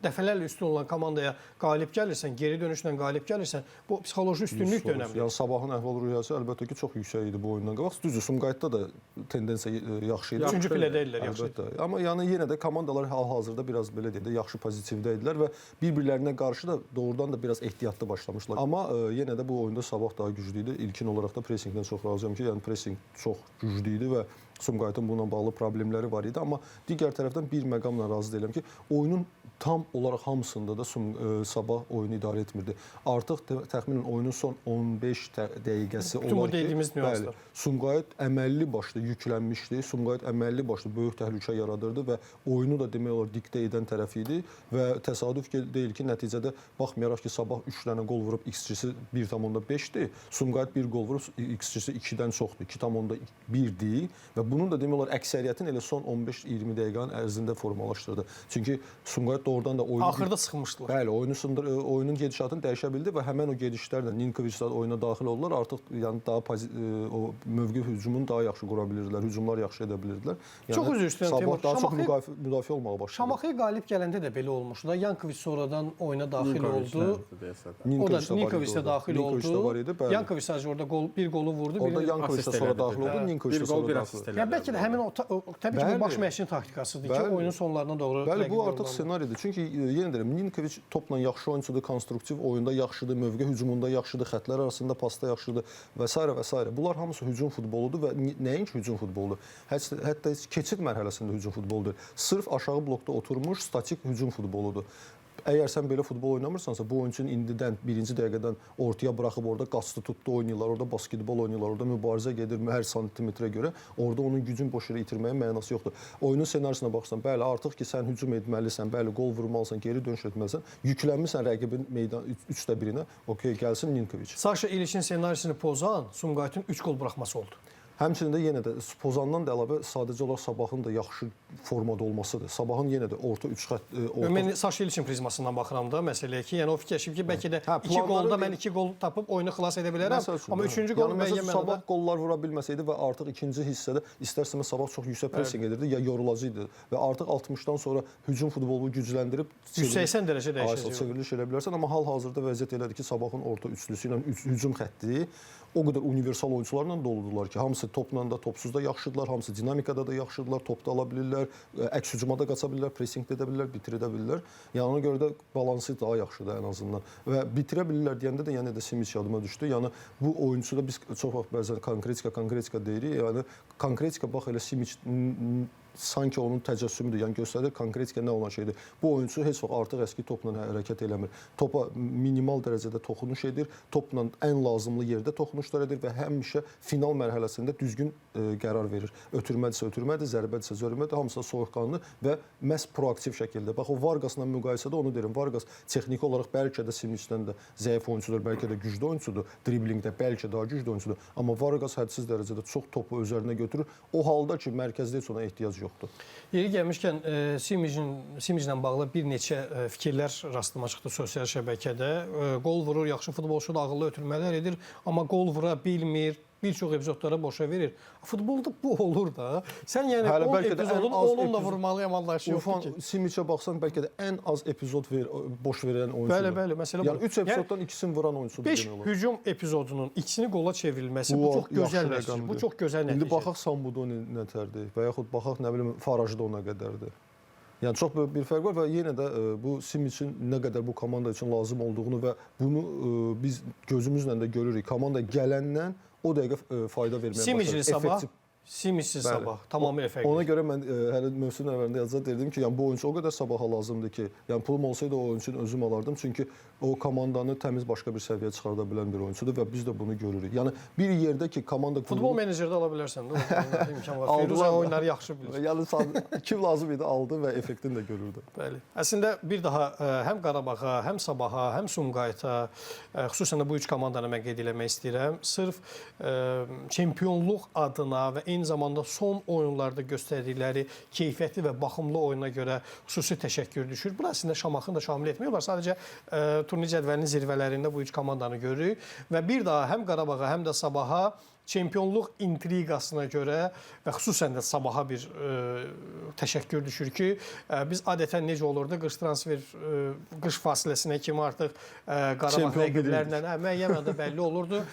dəfələrlə üstün olan komandaya qalib gəlirsən, geri dönüşlə qalib gəlirsən, bu psixoloji üstünlük də önəmlidir. Yəni Sabahın əhval-ruhiyyəsi əlbəttə ki, çox yüksək idi bu oyundan qabaq. Düzdür, Sumqayıtda da tendensiya yaxşı idi. 3-cü pillədə idilər, yaxşı idi. Amma yəni yenə də komandalar hal-hazırda biraz belə deyək də yaxşı pozitivdə idilər və bir-birlərinə qarşı da doğrudan da biraz ehtiyatlı başlamışlar. Amma yenə də bu oyunda Sabah daha güclü idi. İlkin olaraq da pressingdən çox razıyam ki, yəni pressing çox güclü idi və Sumqayıtın bununla bağlı problemləri var idi. Amma digər tərəfdən bir məqamla razı deyiləm ki, oyunun tam olaraq hamısında da Sabah oyunu idarə etmirdi. Artıq təxminən oyunun son 15 dəqiqəsi olar ki, bəli, Sumqayıt əməlli başlı yüklənmişdi. Sumqayıt əməlli başlı böyük təhlükə yaradırdı və oyunu da demək olar diktə edən tərəf idi və təsadüf deyil ki, nəticədə baxmayaraq ki, Sabah 3 dənə qol vurub XG-si 1,5-dir. Sumqayıt 1 qol vurub XG-si 2-dən çoxdur, 2,1-dir və bunun da demək olar əksəriyyətin elə son 15-20 dəqiqənin ərzində formalaşdırdı. Çünki Sumqayıt doğrudan da oyunu axırda sıxmışdılar. Bəli, oyunun gedişatını dəyişə bildi və həmin o gedişlərlə Ninkoviç də oyuna daxil oldular. Artıq yəni daha o mövqe hücumunu daha yaxşı qura bilirdilər, hücumlar yaxşı edə bilirdilər. Yəni çox üzr istəyirəm Teymur. Sabah daha çox müdafiə olmağa başladı. Şamaxıya qalib gələndə də belə olmuşdu da. Yankoviç sonradan oyuna daxil oldu. O da Ninkoviç də daxil oldu. Yankoviç sadəcə orada bir qolu vurdu. Orada Yankoviç də sonra daxil oldu, Ninkoviç də sonra daxil oldu. Yəni bəlkə də həmin o təbii ki, bu baş məşqçinin taktikasıdır ki, oyunun sonlarına doğru. Bəli, bu artıq ssenaridir. Çünki yenə deyirəm, Ninkoviç topla yaxşı oyunçudur, konstruktiv oyunda yaxşıdır, mövqe hücumunda yaxşıdır, xətlər arasında pasda yaxşıdır və s. və s. Bunlar hamısı hücum futboludur və nəinki hücum futboludur. Hətta keçid mərhələsində hücum futboludur. Sırf aşağı blokda oturmuş statik hücum futboludur. Əgər sən belə futbol oynamırsansa, bu oyunçunu indidən, birinci dəqiqədən ortaya buraxıb orada qaçdı tutdu oynayırlar, orada basketbol oynayırlar, orada mübarizə gedir hər santimetrə görə. Orada onun gücün boş yerə itirməyin mənası yoxdur. Oyunun ssenarisinə baxsan, bəli, artıq ki sən hücum etməlisən, bəli, qol vurmalısan, geri dönüş etməlisən, yüklənmisən rəqibin meydan 3də 1-inə, okey, gəlsin Ninkoviç. Saşa İliçin ssenarisini pozan Sumqayıtın 3 qol buraxması oldu. Həmçinin də yenə də pozandan da əlavə sadəcə olaraq Sabahın da yaxşı formada olmasıdır. Sabahın yenə də orta 3 xətt Mən Saşa İliçin prizmasından baxıram da məsələyə ki, yəni o fikirləşib ki, bəlkə də 2 qolda mən 2 qol tapıb oyunu xilas edə bilərəm, amma 3-cü qol müəyyən mənada Sabah qollar vura bilməsəydi və artıq ikinci hissədə istərsəmə Sabah çox yüksək pressing edirdi, ya yorulacaq idi və artıq 60-dan sonra hücum futbolunu gücləndirib 180 dərəcə dəyişəcək. Çevriliş edə bilərsən, amma hal-hazırda vəziyyət elədir ki, Sabahın orta üçlüsü ilə hücum xətti o qədər universal oyunçularla doludular ki, hamısı topla da, topsuz da yaxşıdırlar, hamısı dinamikada da yaxşıdırlar, topda ala bilirlər, əks hücuma da qaça bilirlər, pressing edə bilirlər, bitirə də bilirlər. Yəni ona görə də balansı daha yaxşıdır ən azından. Və bitirə bilirlər deyəndə də yəni də Simic yadıma düşdü. Yəni bu oyunçuda biz çox vaxt bəzən konkretika deyirik. Yəni konkretika bax elə Simic sanki onun təcəssümüdür. Yəni göstərir konkretika nə olan şeydir. Bu oyunçu heç vaxt artıq əski topla hərəkət eləmir. Topa minimal dərəcədə toxunuş edir, topla ən lazımlı yerdə toxunuşlar edir və həmişə final mərhələsində düzgün qərar verir. Ötürmədirsə ötürmədir, zərbədirsə zərbədir, hamısı da soyuqqanlı və məhz proaktiv şəkildə. Bax o Vargasla müqayisədə onu deyirəm. Vargas texniki olaraq bəlkə də Simicdən də zəif oyunçudur, bəlkə də güclü oyunçudur, driblingdə bəlkə daha güclü oyunçudur. Amma Vargas hədsiz dərəcədə çox topu özərinə götürür. O halda ki, mərkəzdə heç ona ehtiyac yoxdur. yoxdur. Yeri gəlmişkən Simiclə bağlı bir neçə fikirlər rastıma çıxdı sosial şəbəkədə. Qol vurur, yaxşı futbolçu da ağıllı ötürmələr edir, amma qol vura bilmir. Bir çox epizodlara boşa verir. Futbolda bu olur da. Sən yəni 10 epizodun 10-unla vurmalıyam anlayışı yoxdur ki. Simicə baxsan bəlkə də ən az epizod boş verən oyunçudur. Bəli, məsələ yəni 3 epizoddan ikisini vuran oyunçudur. 5 hücum epizodunun ikisini qola çevrilməsi bu çox gözəl nəticədir. Bu çox gözəl nəticədir. İndi baxaq Sambudoni nətərdir və yaxud baxaq nə bilim Farajda ona qədərdir. Yəni çox böyük bir fərq var və yenə də bu Simicin nə qədər bu komanda üçün lazım olduğunu və bunu biz gözümüzlə də görürük. Komanda gələndən o dəqiqə fayda verməyə başladı. Simicli sabah, Simicsiz sabah tamamilə fərqli. Ona görə mən hələ mövsüm əvvəlində yazıda dedim ki, yəni bu oyunçu o qədər sabaha lazımdır ki, yəni pulum olsaydı o oyunçunu özüm alardım. Çünki o komandanı təmiz başqa bir səviyyəyə çıxarda bilən bir oyunçudur və biz də bunu görürük. Yəni bir yerdə ki, komanda futbol menecerdə ala bilərsən də, o imkan var. Firuzə oyunları yaxşı bilir. Yəni kim lazım idi aldı və effektini də görürdü. Bəli. Əslində bir daha həm Qarabağa, həm Sabaha, həm Sumqayıta, xüsusən də bu üç komandanı mən qeyd eləmək istəyirəm. Sırf çempionluq adına və eyni zamanda son oyunlarda göstərdikləri keyfiyyətli və baxımlı oyuna görə xüsusi təşəkkür düşür. Bu əslində Şamaxını da şamil etmiyorlar. Sadəcə turnir cədvəlinin zirvələrində bu üç komandanı görürük və bir daha həm Qarabağa, həm də Sabaha çempionluq intriqasına görə və xüsusən də Sabaha bir təşəkkür düşür ki, biz adətən necə olurdu, qış fasiləsinə kimi artıq Qarabağ rəqiblərlə müəyyən məndə bəlli olurdu.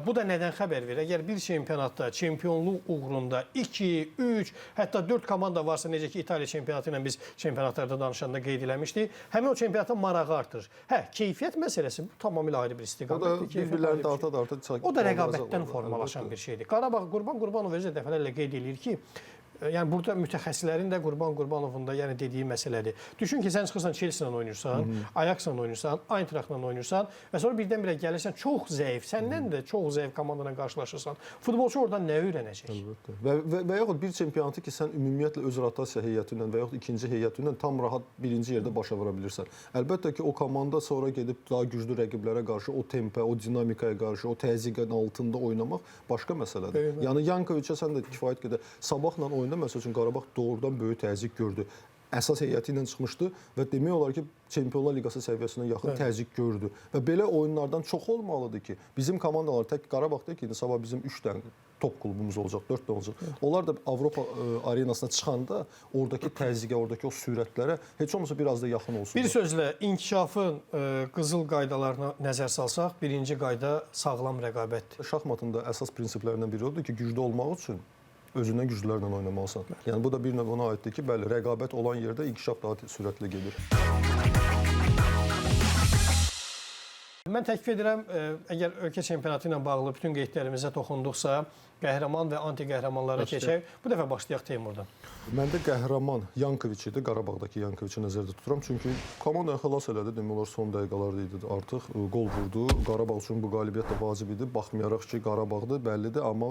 Bu da nədən xəbər verir? Əgər bir çempionatda, çempionluq uğrunda 2, 3, hətta 4 komanda varsa, necə ki İtaliya çempionatı ilə biz çempionatlarda danışanda qeyd eləmişdik, həmin o çempionata marağı artır. Hə, keyfiyyət məsələsi bu tamamilə ayrı bir istiqamətdir. O da bir-birlərini darta-darta o da rəqabətdən formalaşan bir şeydir. Qarabağ Qurban Qurbanov özü dəfələrlə qeyd eləyir ki, yəni burada mütəxəssislərin də Qurban Qurbanovun da yəni dediyi məsələdir. Düşün ki, sən çıxırsan Chelsea-lə oynayırsan, Ajax-la oynayırsan, Eintracht-la oynayırsan və sonra birdən-birə gəlirsən çox zəif, səndən də çox zəif komandayla qarşılaşırsan. Futbolçu oradan nə öyrənəcək? Əlbəttə. Və yaxud bir çempionatı ki, sən ümumiyyətlə öz rotasiya heyəti ilə və yaxud ikinci heyəti ilə tam rahat birinci yerdə başa vura bilirsən. Əlbəttə ki, o komanda sonra gedib daha güclü rəqiblərə qarşı o tempə, o dinamikaya qarşı, o təzyiqin altında oynamaq başqa məsələdir. Yəni Yankoviçə sən də kifayət qədər Sabahla məsəl üçün Qarabağ doğrudan böyük təzyiq gördü. Əsas heyəti ilə çıxmışdı və demək olar ki, Çempionlar Liqası səviyyəsinə yaxın təzyiq gördü. Və belə oyunlardan çox olmalıdır ki, bizim komandalar tək Qarabağ deyil ki, sabah bizim 3 dənə top klubumuz olacaq, 4 dənə olacaq. Onlar da Avropa arenasına çıxanda oradakı təzyiqə, oradakı o sürətlərə heç olmasa biraz da yaxın olsun. Bir sözlə, inkişafın qızıl qaydalarına nəzər salsaq, birinci qayda sağlam rəqabətdir. Şahmatın da əsas prinsiplərindən biri odur ki, güclü olmaq üçün özündən güclülərlə oynamalısan. Yəni bu da bir növ ona aiddir ki, bəli, rəqabət olan yerdə inkişaf daha sürətli gedir. Mən təklif edirəm, əgər ölkə çempionatı ilə bağlı bütün qeydlərimizə toxunduqsa, qəhrəman və anti-qəhrəmanlara keçək. Bu dəfə başlayaq Teymurdan. Məndə qəhrəman Yankoviç idi, Qarabağdakı Yankoviçi nəzərdə tuturam. Çünki komandanı xilas elədi, demək olar son dəqiqələrdə idi artıq. Qol vurdu. Qarabağ üçün bu qalibiyyət də vacib idi. Baxmayaraq ki, Qarabağdır, bəllidir, amma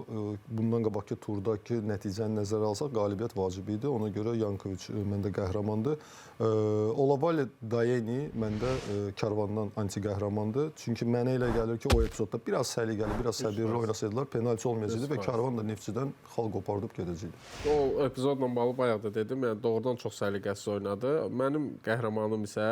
bundan qabaqki turdakı nəticəni nəzərə alsaq, qalibiyyət vacib idi. Ona görə Yankoviç məndə qəhrəmandır. Olavale Dayeni məndə Karvandan anti-qəhrəmandır. Çünki mənə elə gəlir ki, o epizodda biraz səliqəli, biraz səbirli oynasaydılar, penalti olmayacaqdı və Karvan da Neftçidən xal qopardıb gedəcəkdi. O epizodla bağlı bayaq da dedim, yəni doğrudan çox səliqəsiz oynadı. Mənim qəhrəmanım isə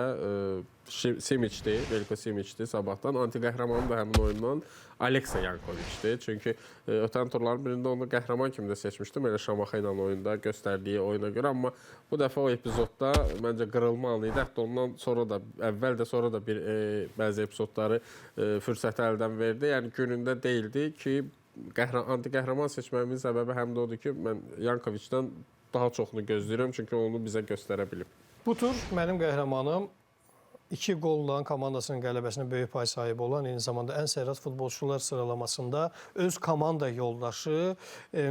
Simicdir, Veliko Simicdir sabahdan. Anti-qəhrəmanım da həmin oyundan Aleksa Yankoviçdir. Çünki ötən turların birində onu qəhrəman kimi də seçmişdim, elə Şamaxı ilə oyunda göstərdiyi oyuna görə. Amma bu dəfə o epizodda məncə qırılmalı idi. Hətta ondan sonra da, əvvəl də sonra da bəzi epizodları fürsəti əldən verdi. Yəni günündə deyildi ki, anti-qəhrəman seçməyimin səbəbi həm də odur ki, mən Yankoviçdən daha çoxunu gözləyirəm, çünki onu bizə göstərə bilib. Bu tur mənim qəhrəmanım 2 qolla komandasının qələbəsinə böyük pay sahibi olan, eyni zamanda ən sərrast futbolçular sıralamasında öz komanda yoldaşı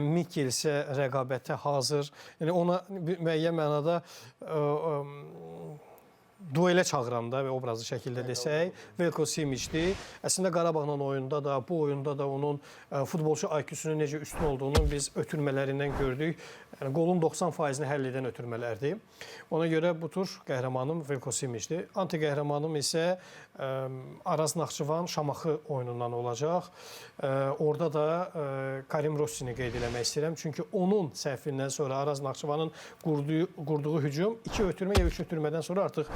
Mikelsə rəqabətə hazır. Yəni ona müəyyən mənada duelə çağıranda və obrazlı şəkildə desək, Veljko Simićdir. Əslində Qarabağla oyunda da, bu oyunda da onun futbolçu IQ-sunun necə üstün olduğunu biz ötürmələrindən gördük. Yəni qolun 90%-ni həll edən ötürmələrdir. Ona görə bu tur qəhrəmanım Veljko Simićdir. Anti qəhrəmanım isə Araz Naxçıvan Şamaxı oyunundan olacaq. Orada da Karim Rossini qeyd eləmək istəyirəm. Çünki onun səhvindən sonra Araz Naxçıvanın qurduğu hücum 2 ötürmə ya 3 ötürmədən sonra artıq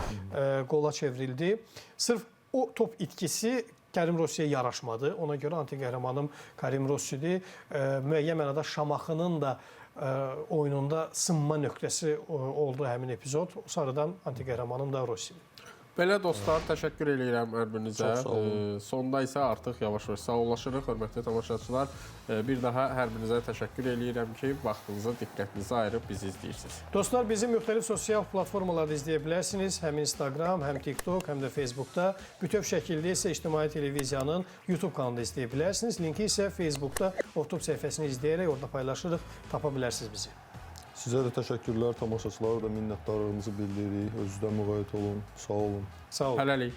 qola çevrildi. Sırf o top itkisi Karim Rossiyə yaraşmadı. Ona görə anti qəhrəmanım Karim Rossidir. Müəyyən mənada Şamaxının da oyununda sınma nöqtəsi oldu həmin epizod. Sarıdan anti qəhrəmanım da Rossidir. Belə dostlar, təşəkkür edirəm hər birinizə. Çox sağ olun. Sonda isə artıq yavaş-yavaş sağollaşırıq, hörmətli tamaşaçılar. Bir daha hər birinizə təşəkkür edirəm ki, vaxtınızı, diqqətinizi ayırıb bizi izləyirsiniz. Dostlar, bizi müxtəlif sosial platformalarda izləyə bilərsiniz. Həm Instagram, həm TikTok, həm də Facebookda. Bütöv şəkildə isə İctimai Televiziyanın YouTube kanalında izləyə bilərsiniz. Linki isə Facebookda Oftop səhifəsini izləyərək orada paylaşırıq, tapa bilərsiniz bizi. Sizə də təşəkkürlər, tamaşaçılara da minnətdarlığımızı bildiririk. Özünüzdən müğayət olun. Sağ olun. Sağ olun. Hələlik.